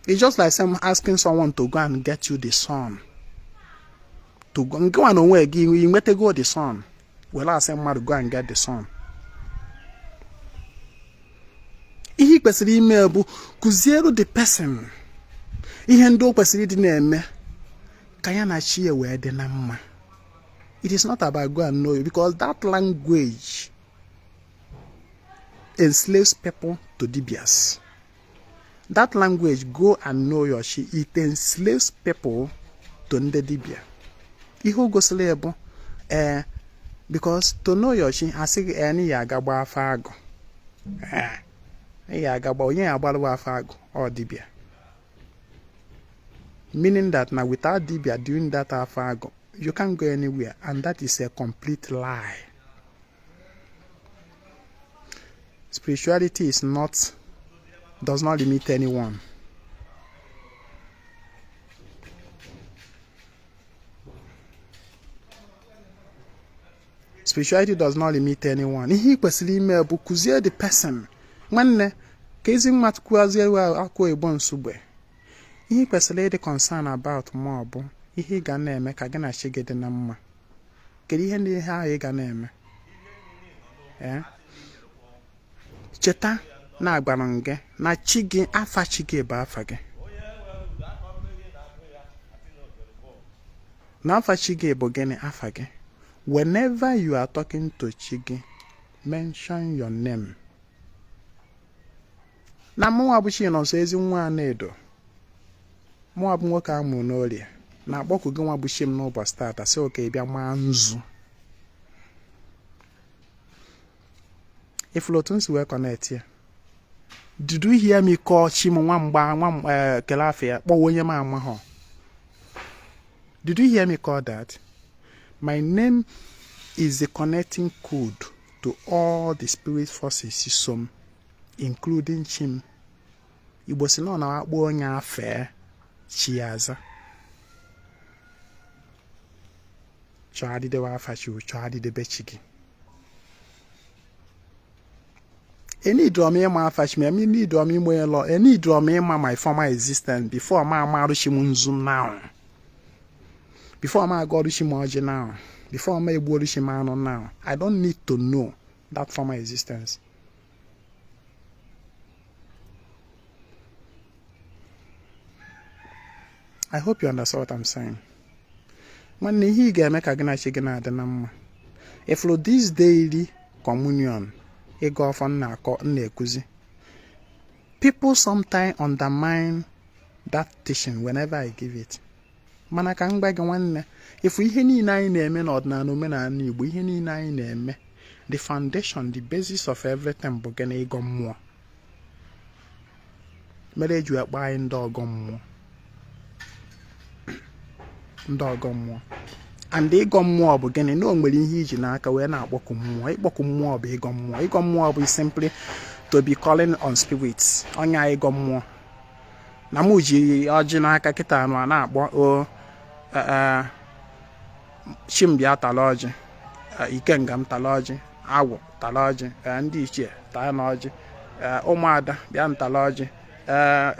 It's just like asking someone to go and get you the sun. To go on away, you better go the sun. Well, I say, to go and get the sun. Ihe kwesịrị ime bụ kuziere the person ihe ndị o kwesịrị dị na-eme ka ya na chi wee dị na mma. It is not about go and know you, because that language enslaves people to dibias. That language, go and know your chi, it enslaves people to ndị dibia. Ihe o gosiri bụ because to know your chi asị any ya agagba afọ agụ. Or dibia. Meaning that now without dibia doing that afago, you can't go anywhere, and that is a complete lie. Spirituality does not limit anyone. Spirituality does not limit anyone. He kwesịrị ime bụ kuzie the person. Nwanne ka ezi mmadụ kwuazie akwa ebo nsogbe. Ihe kwesịrị ịdị concern about ma ọ bụ ihe ga na-eme ka gị na chi gị dị na mma. Kedu ihe ndị ihe ahụ ị ga na-eme? Cheta na agbara gị na chi gị afa chi gị bụ afa gị. Na afa chi gị bụ gịnị afa gị? Whenever you are talking to chi gị, mention your name. Na mụnwa bụ chi nọ nso ezi nwa na-edo. Mụnwa bụ nwoke amụ n'orie. Na akpọkụ gị nwa bụ chi m n'ụbọchị tata sị oke bịa maa nzu. If Lotun were connect, did you hear me call Chim one Kelafia, Bowyama? Did you hear me call that? My name is the connecting code to all the spirit forces, including Chim. It was not our own affair, Chiaza. Charlie the Wafachu, Charlie the Betchiki. Any drumming ma fetch me, need drumming well, any drumming my former existence before my Marishimunzu now. Before my Godishimoji now. Before my Bodishimano now. I don't need to know that former existence. I hope you understand what I'm saying. When he get make a gana shigana the number. If for this daily communion, a go off on na ekuzi. People sometimes undermine that teaching whenever I give it. Mana ka m gwa gị nwanne, ifu ihe niile anyị na-eme n'ọdịnala omenala Igbo, ihe niile anyị na-eme, the foundation, the basis of everything bụ gịnị? Ịgọ mmụọ. Mere eji akpọ anyị ndị ọgọ mmụọ. Ndị ọgọ mmụọ. And ịgọ mmụọ bụ gịnị? Na o nwere ihe iji n'aka wee na-akpọku mmụọ. Ịkpọku mmụọ bụ ịgọ mmụọ. Ịgọ mmụọ bụ simply to be calling on spirits. Onye ịgọ mmụọ. Na mụ ji ọjị n'aka kịta anụ a na-akpọ o Chimbịa tala ọjị, Ikenga m tala ọjị, Agwụ tala ọjị, ndị ichie taa na ọjị, ụmụada bịa ntala ọjị,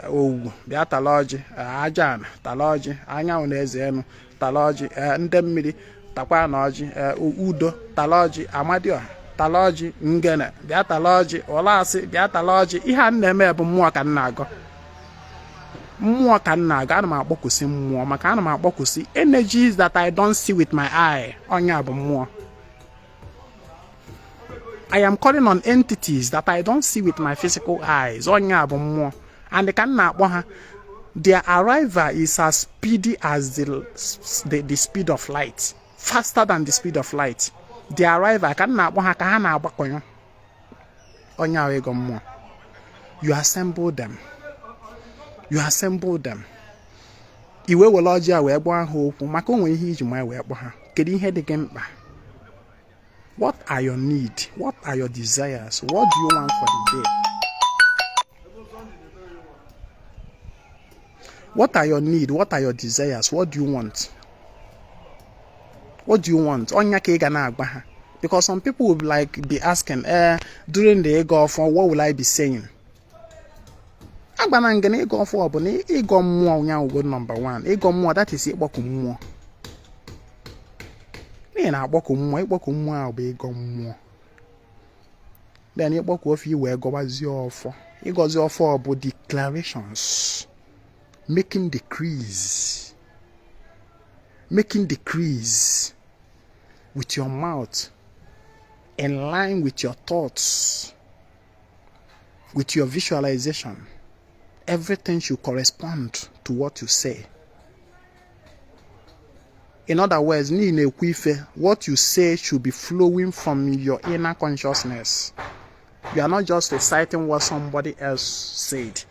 Owu bịa tala ọjị, Ajana tala ọjị, Anyanwụ na eze enu tala ọjị, ndị mmiri takwa na ọjị, Udo tala ọjị, Amadioha tala ọjị, Ngene bịa tala ọjị, Ụlasị bịa tala ọjị. Ihe a na-eme bụ mmụọ ka m na-agọ. Mmụọ ka m na-agọ. Ana m akpọkwụsị mmụọ maka ana m akpọkwụsị energies that I don't see with my eye. Onye bụ mmụọ. I am calling on entities that I don't see with my physical eyes. Onye bụ mmụọ. And ka m na-akpọ ha, their arrival is as speedy as the speed of light, faster than the speed of light. Their arrival ka m na-akpọ ha ka ha na-agbakọnyụ. Onye ahụ ịgọ mmụọ. You assemble them. You assemble them. Iwe were ọjị a wee gbaa ha okwu maka onwe ihe iji ma wee kpọ ha. Kedu ihe dị gị mkpa? What are your needs? What are your desires? What do you want for the day? What are your needs? What are your desires? What do you want? What do you want? Onya ka ị ga na-agba ha. Because some people will be asking, during the ego of what will I be saying? Agbana ngene ịgọ ọfọ bụ na ịgọ mmụọ onye ahụ number 1. Ịgọ mmụọ, that is ịkpọku mmụọ. Ị na-akpọku mmụọ, ịkpọku mmụọ ahụ bụ ịgọ mmụọ. Then ịkpọku ofe iwe gọbazie ọfọ. Ịgọzi ọfọ bụ declarations, making decrees with your mouth, in line with your thoughts, with your visualization. Everything should correspond to what you say. In other words, what you say should be flowing from your inner consciousness. You are not just reciting what somebody else said.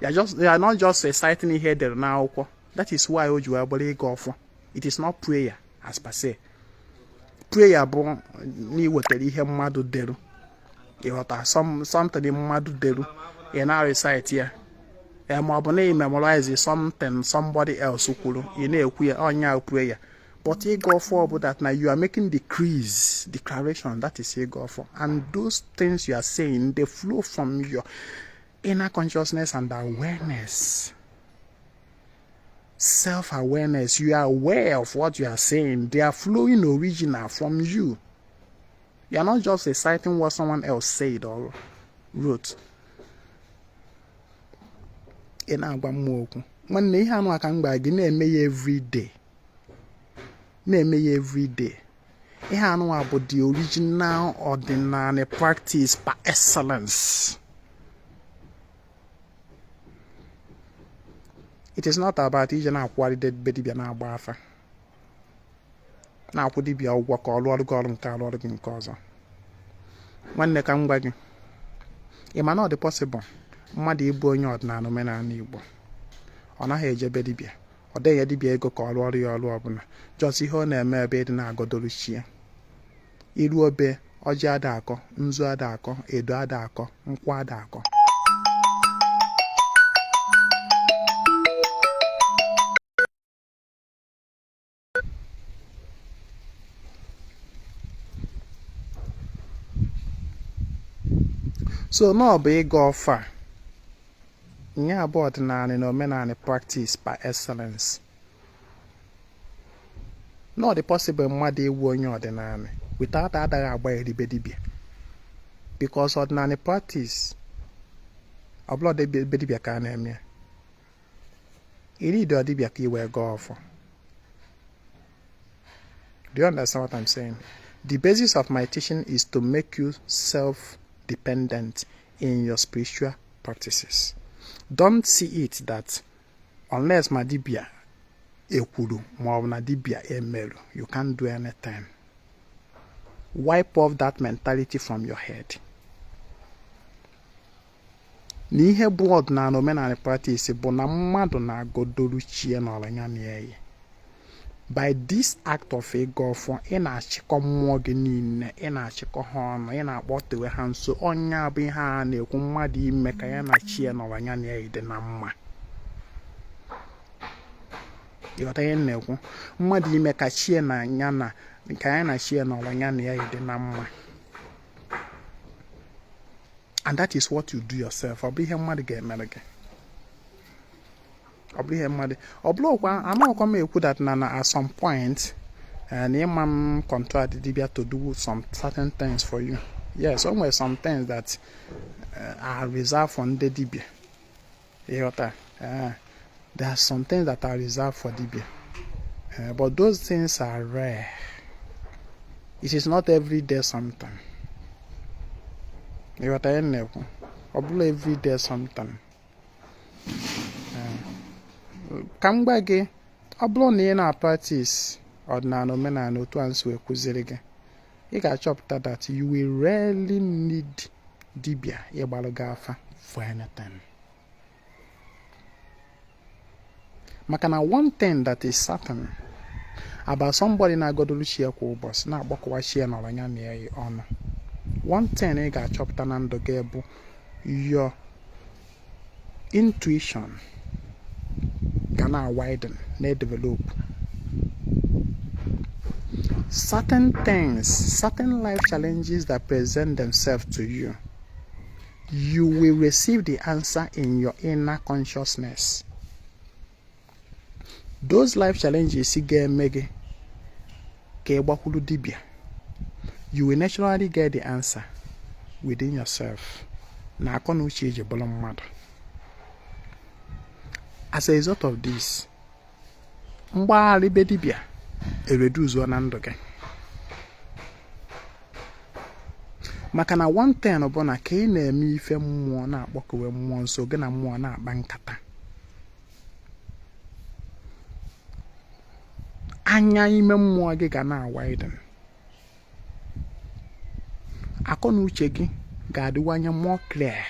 You are not just reciting it here there now. That is why you go for. It is not prayer as per se. Prayer bon ni weteri ihe mmadụ deru. Ịghọta something mmadụ deru. You now recite here. Memorize something somebody else kwuru. You na-ekwu onya prayer. But you go for that now you are making declaration. That is you go for. And those things you are saying, they flow from your inner consciousness and awareness. Self-awareness. You are aware of what you are saying. They are flowing original from you. You are not just reciting what someone else said or wrote. Ị na-agwa mmụọ okwu. Nwanne ihe anụ aka mgba gị na-eme ya every day. Ihe anụ a bụ the original ordinary practice par excellence. It is not about ije na-akwụgharị dead dibịa na-agba afa. Na-akwụ dibịa ụgwọ ka ọ lụọ gị ọrụ nke alụọrụ gị nke ọzọ. Nwanne ka m gwa gị. Ị ma na ọ dị possible mmadụ ịbụ onye ọdịnala omenala Igbo. Ọ naghị ejebe dibịa. Ọ dịghị dibịa ego ka ọ lụọrụ ya ọrụ ọbụla. Just ihe ọ na-eme ebe dị na-agọdoro chi. Iru obe ọjị ada akọ, nzu ada akọ, edo ada akọ, nkwụ ada akọ. So no bụ ịga ọfa. Nye abụọ ọdịnala na omenala practice par excellence. No the possible mmadụ ewu onye ọdịnala without adaghị agba eribe dibịa. Because ordinary practice ọ bụla ebe dibịa ka a na-eme. Iri dị dibịa ka iwe gaa ọfọ. Do you understand what I'm saying? The basis of my teaching is to make you self-dependent in your spiritual practices. Don't see it that unless madibia ekwuru ma na dibia emeru, you can't do anything. Wipe off that mentality from your head. N'ihe bụ ọdịnala omenala practice bụ na mmadụ na-agodoru chie n'ọlanya na-eyi. By this act of ịga ọfọ, ị na-achịkọ mmụọ gị niile, ị na-achịkọ ha ọnụ, ị na-akpọtewe ha nso. Onye bụ ihe a na-ekwu mmadụ ime ka ya na chie n'ọlanya na-eyi dị na mma. Ịghọta ihe na-ekwu? Mmadụ ime ka chie na ya na ka ya na chie n'ọlanya na-eyi dị na mma. And that is what you do yourself. Ọ bụ ihe mmadụ ga-emere gị. Ọ bụ ihe mmadụ. Ọ bụrụkwa anaghịkwa m ekwu that na at some point na ịma m contract dibia to do some certain things for you. Yes, there were some things that are reserved for ndị dibia. Ịghọta? There are some things that are reserved for dibia. But those things are rare. It is not every day something. You what I know? Every day sometime. Come back again. Oblo na practice ordinary omenala otu ansu ekuziri gị. You got chopta that you will rarely need dibia ịgbalụ gị afa for anything. Makana one thing that is certain about somebody na godolu share kwa ụbọchị na agbakọwa share n'ọlanya na-eyi ọnụ. One thing I got chopped on the gable, your intuition can widen, they develop. Certain things, certain life challenges that present themselves to you, you will receive the answer in your inner consciousness. Those life challenges, you will naturally get the answer within yourself. As a result of this, reduce Makana one thing obona ka ị na-eme ife mmụọ na-akpọkowe mmụọ nso gị na mmụọ na-akpa nkata. Anya ime mmụọ gị ga na-widen. Akọna uche gị ga-adịwanye more clear.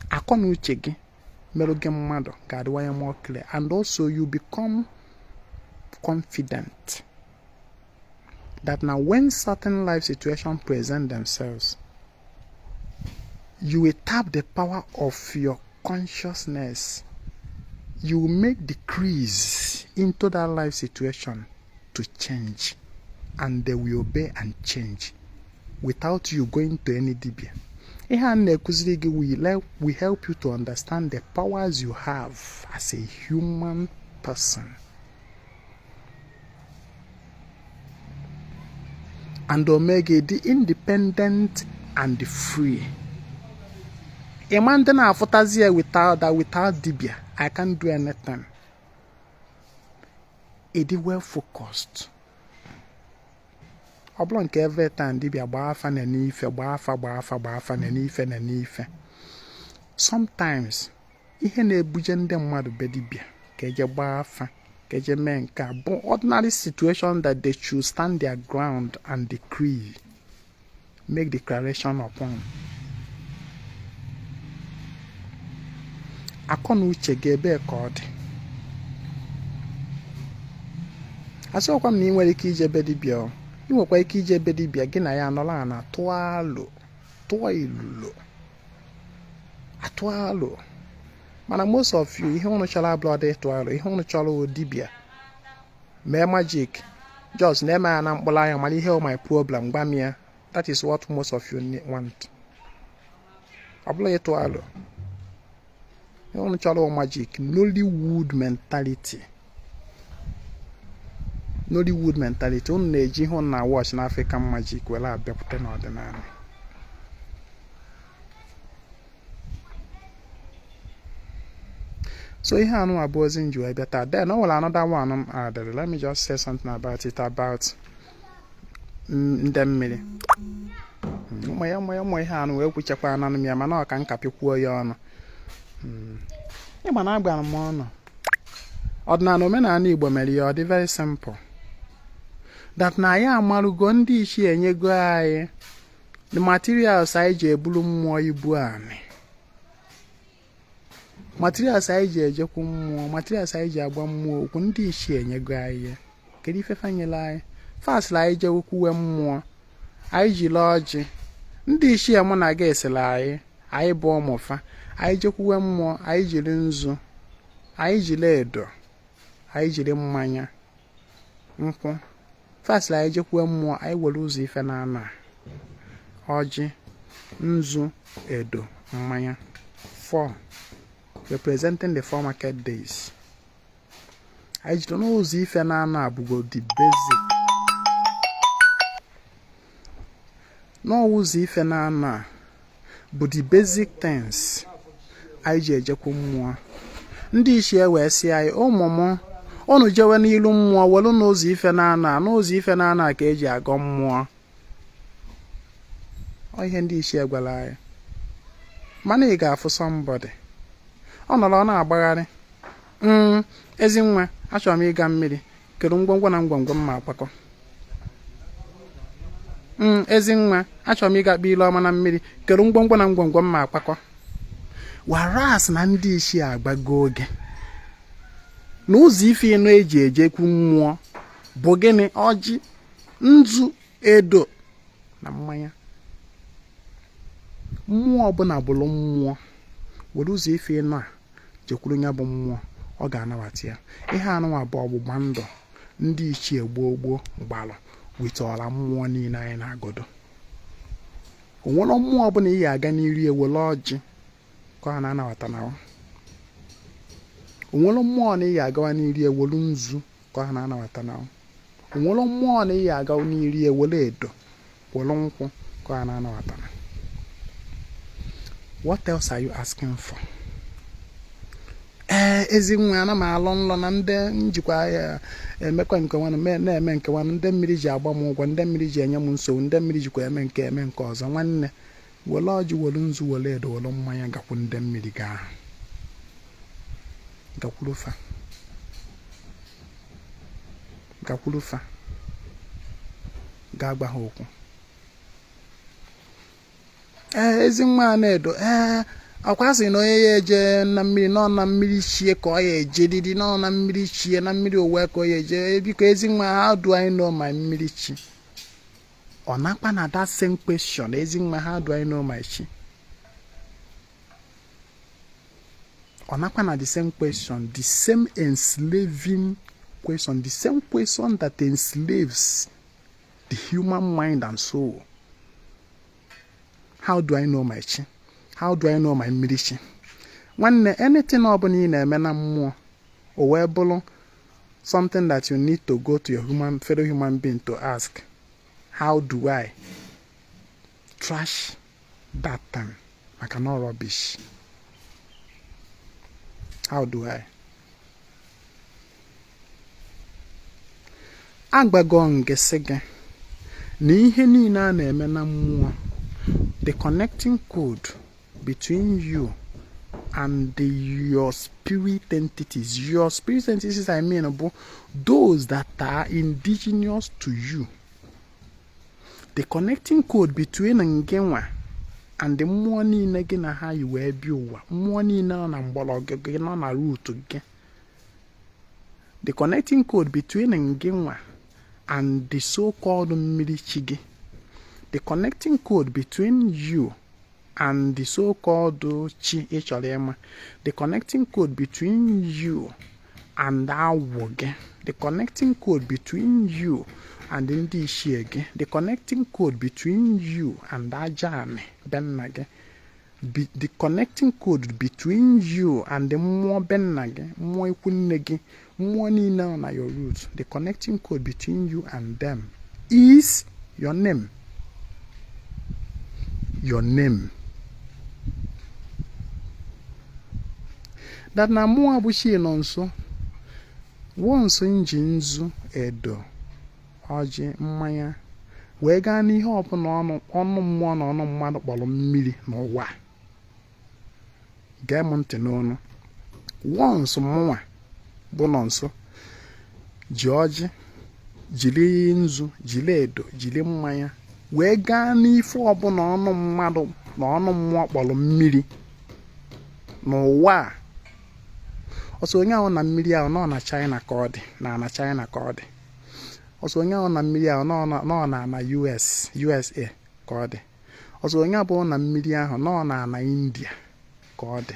Akọna uche gị merụ gị mmadụ ga-adịwanye more clear, and also you become confident that now when certain life situations present themselves, you will tap the power of your consciousness. You will make decrees into that life situation to change, and they will obey and change without you going to any dibia. We help you to understand the powers you have as a human person, and omega the independent and the free. A man then without dibia, I can't do anything. It is well focused. Oblong every time dibia bafa na nife bafa na nife. Sometimes ihe na-ebuje ndị mmadụ be dibia ka eje bafa ka eje mee nke a bụ ordinary situation that they should stand their ground and decree, make declaration upon. Akọna uche ga-ebe ka ọ dị. Asọkwa m na ị nwere ike ije be dibia. Ị nwekwa ike ije be dibia gị na ya anọla na tụọ ilu. Mana most of you, ihe unu chọrọ blood tụọ alo, ihe unu chọrọ dibia mee magic, just na-eme ya na mkpụrụ anya mana ihe my problem gwa m ya. That is what most of you want. Ọ bụla ịtụ alo. Ihe unu chọrọ magic, Nollywood mentality. Nollywood mentality. Unu na-eji ihe unu na-watch na African magic wela abịapụta n'ọdịnala. So ihe anu abozi nju ebeta. Then another one added. Let me just say something about it, about Mmiri. ụmụ ihe anụ wee kwuchekwa anụ m ya mana ọ ka nkapikwuo ya ọnụ ịgba na agbara m ọnụ ọdịnala omenala Igbo mere ya ọ dị very simple that na anyị amarugo ndị ichie enyego anyị the materials anyị ji ebulu mmụọ ibu anị materials anyị ji ejekwu mmụọ materials anyị ji agba mmụọ okwu ndị ichie enyego anyị kedu ife fanyela anyị fast la anyị jekwuwe mmụọ anyị jiri ọjị ndị ichie mụ na gị esila anyị bụ ụmụfa anyị jekwuwe mmụọ anyị jiri nzu anyị jiri edo anyị jiri mmanya nkwụ fast la anyị jekwuwe mmụọ anyị were ụzọ ife na ana ọjị nzu edo mmanya 4 representing the 4 market days anyị jiri n'ụzọ ife na ana abụgo the basic n'ụzọ ife na ana bụ the basic things anyị ji ejekwu mmụọ ndị ichie wee sị anyị ụmụ m unu jewe n'ilu mmụọ welu n'ụzọ ife na ana n'ụzọ ife na ana ka eji agọ mmụọ ọ ihe ndị ichie gwara anyị mana ị ga-afụ somebody ọ nọrọ ọ na-agbagharị ezi nwa achọrọ m ịga mmiri kedu ngwongwo na ngwongwo m ma akwakọ ezi nwa achọrọ m ịga kpọ ile ọma na mmiri kedu ngwongwo na ngwongwo m ma akwakọ waras na ndị ichie agbago oge n'ụzọ ife ịnụ eji ejekwu mmụọ bụ gịnị ọjị nzu edo na mmanya mmụọ ọbụla bụrụ mmụọ were ụzọ ife ịnụ a jekwuru ya bụ mmụọ ọ ga-anabata ya ihe anụnwa bụ ọgbụgba ndụ ndị ichie gboo gbalụ wetara mmụọ niile anyị na-agodo onwere mmụọ ọbụla ị ga-aga n'iri ewere ọjị ka ha na-anabata na onwere mmụọ na ị ga-agawa n'iri ewere nzu ka ha na-anabata na onwere mmụọ na ị ga-agawa n'iri ewere edo were nkwụ ka ha na-anabata na what else are you asking for? Ezi nwa ana m alụ nlọ na ndị njikwa ya emekwa nke nwanne na-eme nke nwanne ndị mmiri ji agba m ụgwọ ndị mmiri ji enye m nsogbu ndị mmiri jikwa eme nke ọzọ nwanne were ọjị were nzu were edo were mmanya gakwu ndị mmiri gakwurufa ga-agba ha okwu ezi nwa na-edo akwasị na onye ya eje na mmiri nọ na mmiri chie ka ọ ya eje didi nọ na mmiri chie na mmiri owe ka ọ ya eje biko ezi nwa how do I know my mmiri chi ọ nakwa na that same question ezi nwa how do I know my chi ọ nakwa na the same question the same enslaving question the same question that enslaves the human mind and soul. How do I know my chi? How do I know my mmiri chi? Nwanne anything ọbụla ị na-eme na mmụọ o wee bụrụ something that you need to go to your fellow human being to ask how do I trash that thing maka no rubbish. How do I? Agbago ngesi gị na ihe niile a na-eme na mmụọ the connecting code between you and your spirit entities. Your spirit entities, I mean, those that are indigenous to you. The connecting code between Ngenwa and the money na how you wear biwa. Money na mbologe na root again. The connecting code between Ngenwa and the so-called Mmiri. The connecting code between you and the so-called Chi Echolema. The connecting code between you and Awoge. The connecting code between you and Ndi Shiege. The connecting code between you and Ajane Benage. The connecting code between you and the Mo Benage, Mo Ikunegi, Mo Nina na your roots. The connecting code between you and them is your name. Your name. That na mu abushi no nso. Wonso nji nzu edo. Oji mmanya wee gaa n'ihe ọbụla ọnụ mmụọ na ọnụ mmadụ kpọrọ mmiri n'ụwa. Gee m ntị n'ọnụ. Once mụnwa bụ Nonso ji ọjị, jiri nzu, jiri edo, jiri mmanya wee gaa n'ife ọbụla ọnụ mmadụ na ọnụ mmụọ kpọrọ mmiri n'ụwa. Ọsọ onye ahụ na mmiri ahụ nọ na China ka ọ dị, na China ka ọ dị. Ọsọ onye ahụ na mmiri ahụ nọ na USA ka ọ dị. Ọsọ onye abụọ na mmiri ahụ nọ na India ka ọ dị.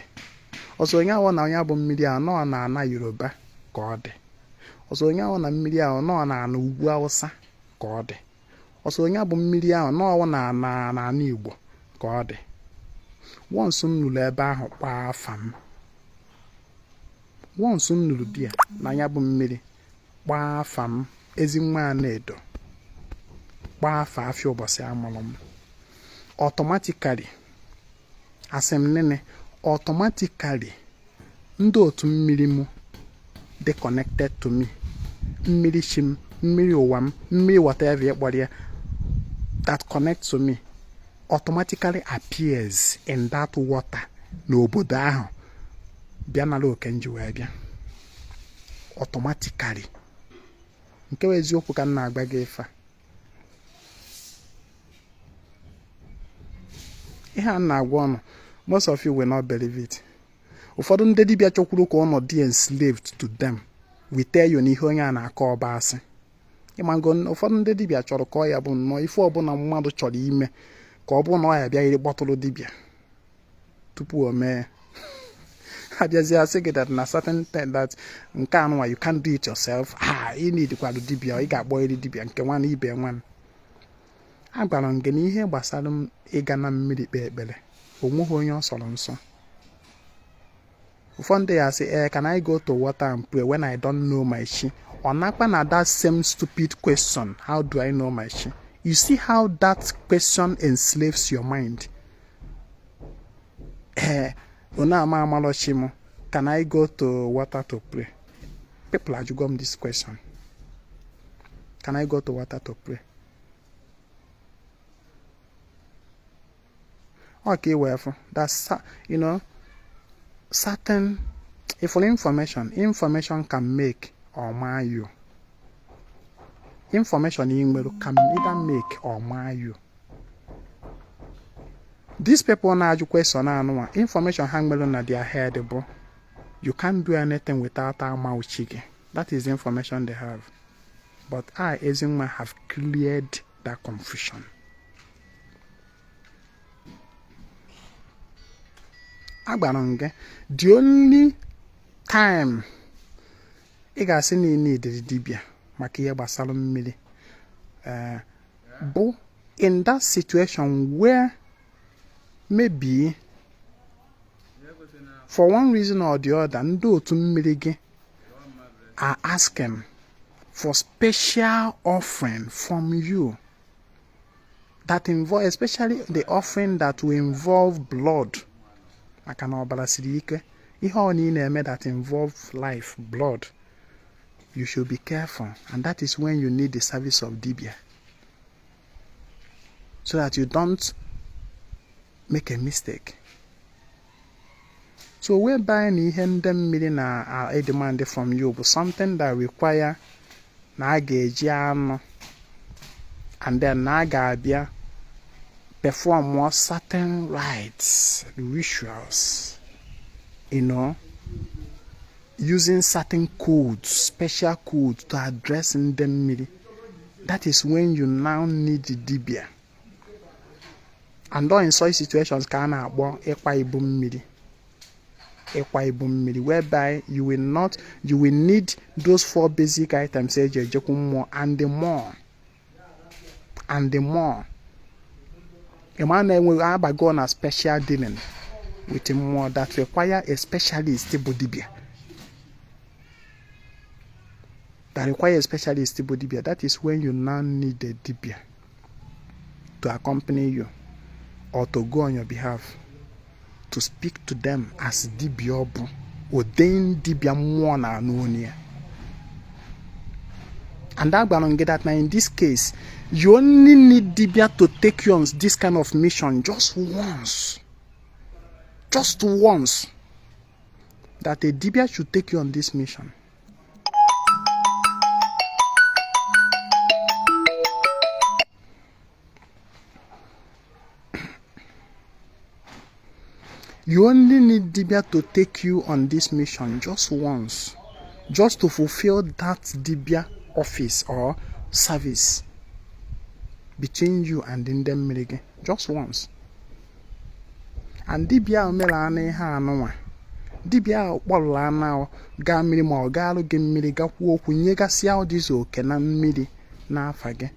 Ọsọ onye ahụ na onye bụ mmiri ahụ nọ na Yoruba ka ọ dị. Ọsọ onye ahụ na mmiri ahụ nọ na ugwu Hausa ka ọ dị. Ọsọ onye bụ mmiri ahụ nọ na Igbo ka ọ dị. Once m nụrụ ebe ahụ kpaa afa m. Once m nụrụ di ya na ya bụ mmiri kpaa afa m, ezi nwa na-edo, kpaa afa afịa ụbọchị amụrụ m, automatically asị m nene, automatically ndị otu mmiri m dị connected to me. Mmiri chi m, mmiri ụwa m, mmiri whatever ị kpọrọ ya, that connects to me automatically appears in that water n'obodo ahụ bịa nara oke nji wee bịa automatically. Nke bụ eziokwu ka m na-agba gị ife a. Ihe a na-agwa ọnụ, most of you will not believe it. Ụfọdụ ndị dibịa chọkwuru ka ọnọ dị enslaved to them. We tell you na ihe onye a na-akọ ọba asị. Ịmango ụfọdụ ndị dibịa chọrọ ka ọ ya bụ nnọọ ife ọbụla mmadụ chọrọ ime ka ọ bụ na ọ ya bịa iri kpọtụrụ dibịa tupu o mee. Abịazie asị gị that na certain thing that nke anụnwa you can't do it yourself. Ị need-kwalụ dibịa, ị ga-akpọ iri dibịa nke nwana ibe nwana. Agwara m gị na ihe gbasara m ịga na mmiri kpee ekpere onweghị onye ọ sọrọ nsọ. Ụfọdụ ya asị, can I go to water and pray when I don't know my chi? Ọ nakwa na that same stupid question, how do I know my chi? You see how that question enslaves your mind. Can I go to water to pray? People are asking this question. Can I go to water to pray? Okay, well, that's, certain, if information can make or mar you. Information can either make or mar you. These people now ask question and information hang on their head, bro. You can't do anything without our mouth chicken. That is the information they have. But I, Ezima, have cleared that confusion. The only time I got seen need the dibia, Makia Basalum Mmiri, but in that situation where maybe for one reason or the other, Ndo to Mmiri are asking for special offering from you that involve, especially the offering that will involve blood. I cannot balance it. That involve life, blood. You should be careful, and that is when you need the service of dibia, so that you don't make a mistake. So we're buying Mmiri na a demand from you, but something that require na and then na perform more certain rites, rituals, using certain codes, special codes to address in the Mmiri. That is when you now need the dibia. And though in such situations, whereby you will need those 4 basic items, and the more. A man will have go on a special dealing with him more that require a specialist dibia. That is when you now need a dibia to accompany you or to go on your behalf to speak to them as dibia ordained dibia more na anonia. And that get that now in this case, you only need Dibia to take you on this kind of mission just once. Just once. That a Dibia should take you on this mission. You only need Dibia to take you on this mission just once. Just to fulfill that Dibia office or service between you and Mmiri. Just once. And Dibia omelane ha anụnwa. Dibia kpọrọ ana ga mmiri ma ọ ga-alụ gị mmiri gakwu okwu nyegasị ahụ dịzị oke na mmiri n'afa gị.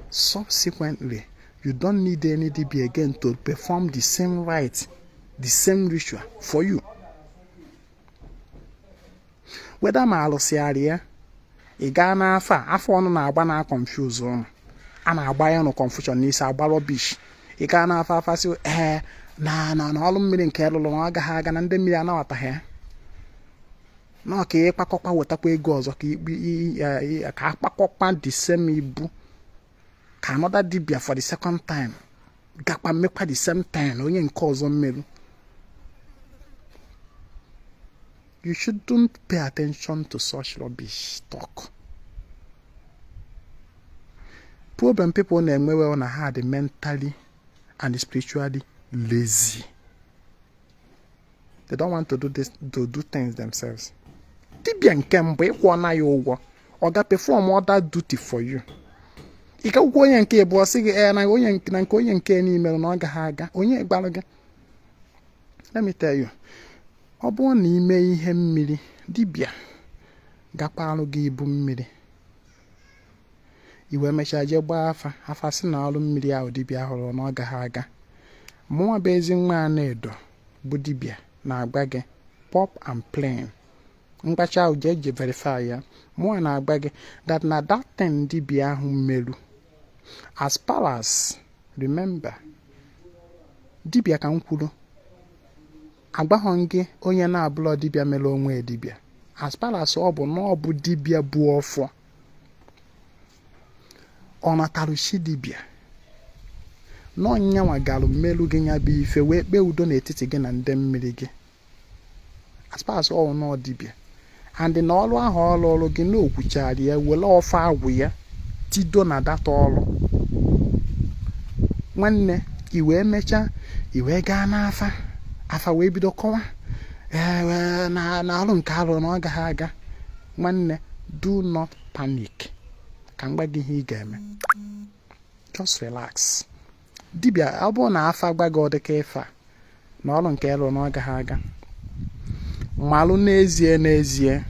Subsequently, you don't need any Dibia again to perform the same rite, the same ritual for you. Whether ma alụsịarị ya, ị gaa n'afa afọ ọnụ na-agba na confuse ọnụ. A na-agba ya no confusion n'isi agba rubbish. Ị gaa n'afa afa sị na ọlụ mmiri nke elụlụ na ọ gaghị aga na ndị mmiri anawataghị ya. Na ka ịkpakọkwa wetakwa ego ọzọ ka akpakọkwa the same ibu ka another Dibia for the second time gakwa mmekwa the same time onye nke ọzọ mmerụ. You shouldn't pay attention to such rubbish talk. Problem people na-enwewe na ha dị mentally and spiritually lazy. They don't want to do this, to do things themselves. Dibia nke mbụ ịkwụ na ya ụgwọ, ọ ga perform other duty for you. Ị ga ụgwọ onye nke bụ ọsị gị na onye na nke onye nke n'ime na ọ gaghị aga, onye gbalụ gị. Let me tell you, ọ bụrụ na ime ihe mmiri, Dibia gakwa alụ gị ibu mmiri. Iwe mechaa je gbaa afa sị na ọlụ mmiri ahụ Dibia hụrụ na ọ gaghị aga. Mụnwa bụ ezi nwa na-edo bụ Dibia na-agba gị pop and plain. Mgbacha ahụ je verify ya. Mụnwa na-agba gị that na that thing Dibia ahụ meru. As far as remember, Dibia ka m kwuru. Agbaghọ gị onye na-abụlọ Dibia mere onwe Dibia. As far as ọ bụ na ọ bụ Dibia bụ ọfọ. Ọ natarushi Dibia. No nyanwa galu melu gị nya bụ ife wee kpee udo n'etiti gị na ndị mmiri gị. As far as all no Dibia. And na ọlụ ahụ ọlụ gị na okwuchara ya wele ọfa agwụ ya tido na data ọlụ. Nwanne iwe mecha iwe gaa n'afa afa wee bido kọwa na alụ nke alụ na ọ gaghị aga. Nwanne, do not panic. Ka mgba gị ihe ị ga-eme. Just relax. Dibia abụ na afa gba gị ọdịka ife na ọlụ nke alụ na ọ gaghị aga. Malụ n'ezie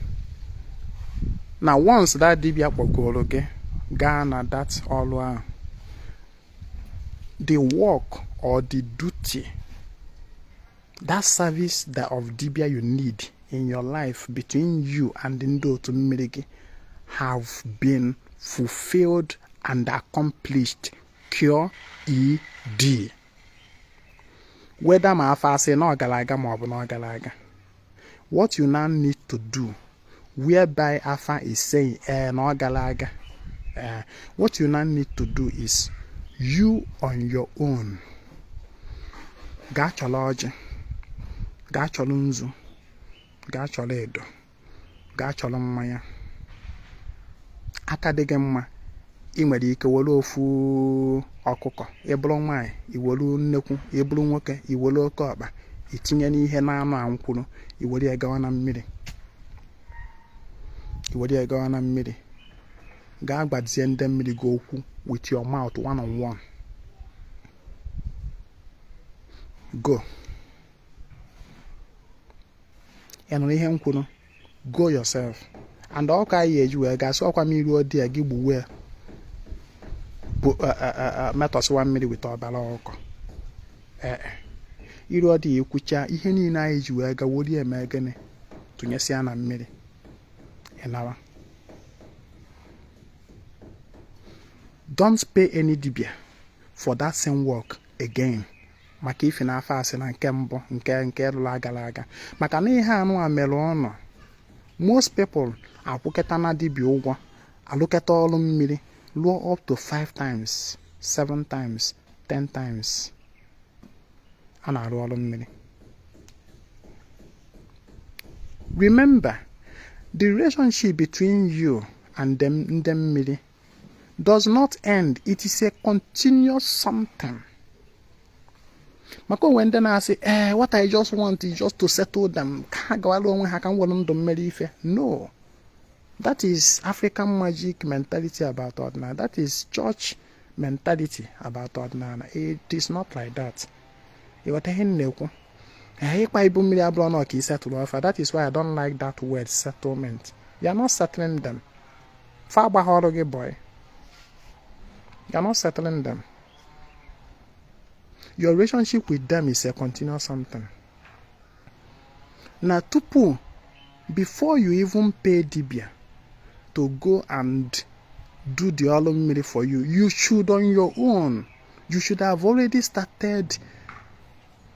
na once that Dibia kpọgoro gị gaa na that ọlụ ahụ, the work or the duty, that service that of Dibia you need in your life between you and ndị otu mmiri gị have been fulfilled and accomplished. Cure ED. Whether ma afa asị na ọ gara aga ma ọ bụ na ọ gara aga. What you now need to do, whereby afa is saying na ọ gara aga, what you now need to do is you on your own. Gaa chọrọ ọjị, gaa chọrọ nzu, gaa chọrọ edo, gaa chọrọ mmanya. Aka dị gị mma, ị nwere ike were ofu ọkụkọ, ịbụrụ nwaanyị, iwere nnekwu, ịbụrụ nwoke, iwere oke ọkpa, itinye n'ihe na-anụ anwụkwuru, iwere ya gawa na mmiri. Iwere ya gawa na mmiri. Gaa gbazie ndị mmiri gị okwu with your mouth one on one. Go. Ya nụrụ ihe m kwuru. Go yourself. And all ka eji wee gasị ọkwa mmiri odi ya gị gbuwe metọsịwa mmiri wit ọbara ọkụkọ. Iru odi ya ekwucha ihe niile anyị ji wee gawori eme gịnị tụnyesịa na mmiri. Ịnawa. Don't pay any Dibia for that same work again. Maka ife na afa asị na nke mbụ nke lụrụ agara aga. Maka na ihe anụ a mere ọnụ. Most people akwụketa na Dibia ụgwọ alụkata ọrụ mmiri lụọ up to 5 times 7 times 10 times a na-arụ ọrụ mmiri. Remember, the relationship between you and them Mmiri does not end. It is a continuous something. Maka when then I say, what I just want is just to settle them. No. That is African magic mentality about ordinary. That is church mentality about ordinary. It is not like that. That is why I don't like that word settlement. You are not settling them. Boy. You are not settling them. Your relationship with them is a continuous something. Now, tupu, before you even pay Dibia to go and do the Olu Mmiri for you, you should on your own. You should have already started.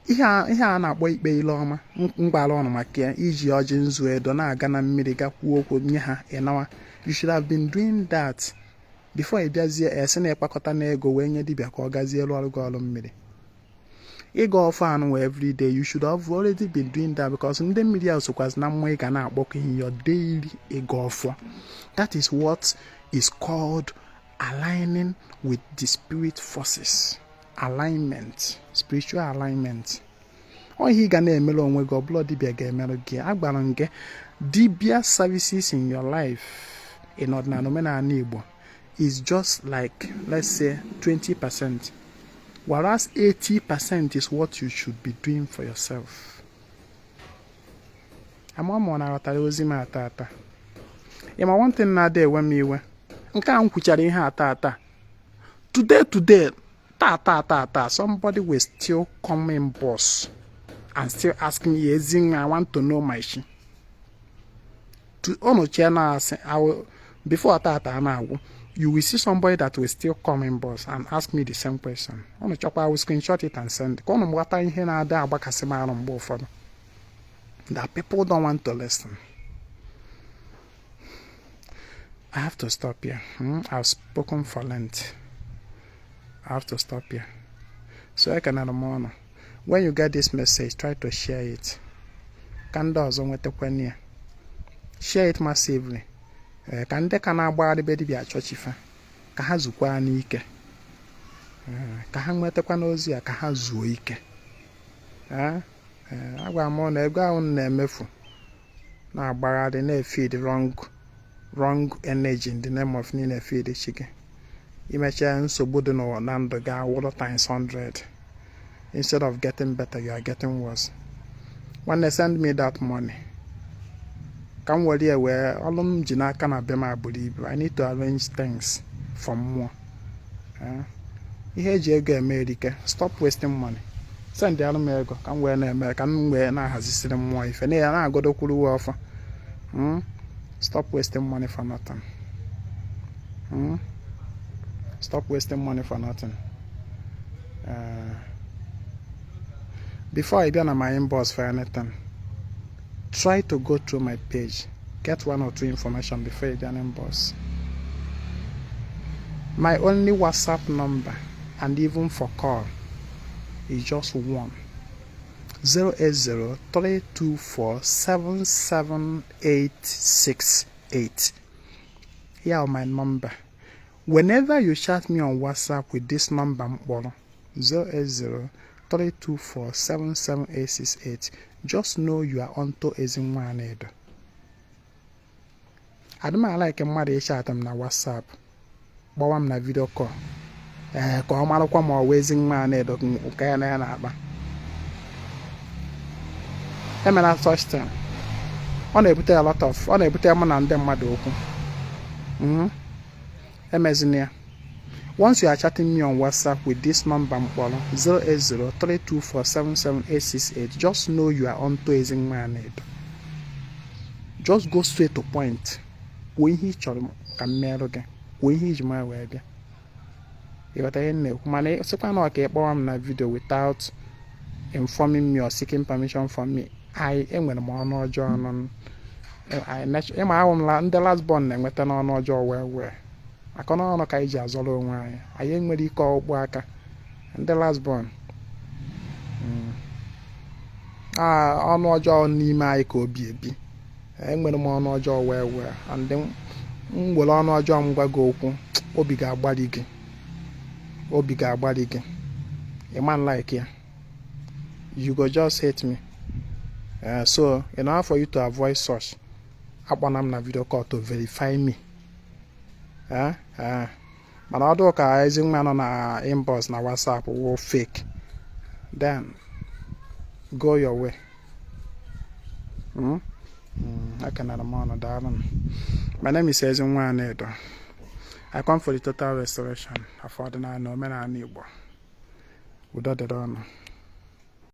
Ihe a na-akpọ ikpe ile ọma mgbara ọnụ maka iji ọjị nzu edo na-aga na mmiri gakwuo okwu nye ha ịnawa. You should have been doing that before ị bịazie esi na ịkpakọta na ego wee nye dibịa ka ọ gazie elu ọrụ gị ọrụ mmiri. Ịga ọfọ anụ every day, you should have already been doing that because ndị mmiri a sokwazi na mmụọ ị ga na-akpọkọ ihe your daily ịga ọfọ. That is what is called aligning with the spirit forces. Alignment, spiritual alignment. Ihe ga na-emere onwe gị ọbụla dibịa ga-emere gị. Agbara nke dibịa services in your life in ọdịnala omenala Igbo is just like, let's say, 20%. Whereas 80% is what you should be doing for yourself. Amụma na-aghọtara ozi m ata. Ịma one thing na-ada ewe m iwe. Nke a m kwuchara ihe ata. Today. Somebody will still come in boss and still ask me, I want to know my shi. Before you will see somebody that will still come in boss and ask me the same question. I will screenshot it and send. That people don't want to listen. I have to stop here. I've spoken for length. I have to stop here. So I can add more. When you get this message, try to share it. Share it massively. Can they can abide the baby at church? Kahazukwa Nike. Kahamwetekwa n'ozi a ka ha zuo ike. Agwa m na ego ahụ na-emefu na-agbagharị na-feed wrong energy in the name of na-feed chicken. Imecha nsogbu dị na ndụ gị awụrụ times 100. Instead of getting better, you are getting worse. When they send me that money, come where you were all ji n'aka na be ma buru ibu. I need to arrange things for more. Ihe eji ego eme erike. Stop wasting money. Send the alum ego. Come where na-eme ka m wee na-ahazisiri mmụọ ife na ya na-agodokwuru wa ọfọ. Stop wasting money for nothing. Stop wasting money for nothing. Before I be on my inbox for anything, try to go through my page. Get 1 or 2 information before you be on inbox. My only WhatsApp number, and even for call, is just 1 080-324-77868. Here are my number. Whenever you chat me on WhatsApp with this number, 080-324-77868, just know you are onto Ezinwanedo. I don't like a mother chat na WhatsApp. But I'm na video call. Call Malcolm more Ezinwanedo. Okay, na ba. Emela such thing. On a lot of on a man and them madu. Once you are chatting me on WhatsApp with this number 080-324-77868, just know you are onto Ezinwanedo. Just go straight to point. When he can again. When he is my way. You got a man, so can I keep on my video without informing me or seeking permission from me. I am when I'm on journal ịma ahụ m ndị last born na-enweta n'ọnụ ọjọọ wee maka n'ọnụ ka anyị ji azọrọ onwe anyị enwere ike ọkpụ aka ndị last born ọnụ ọjọọ n'ime anyị ka obi ebi enwere m ọnụ ọjọọ wee ndị m were ọnụ ọjọọ m gwa gị okwu obi ga-agbalị gị ịma like ya you go just hate me so in order for you to avoid such akpọna m na video call to verify me mana ọ dụ ka ezi nwa nọ na inbox na WhatsApp wụ fake then go your way. My name is Ezinwa Anedo. I come for the total restoration of ordinary omenala Igbo. Udo dịrị ọnụ.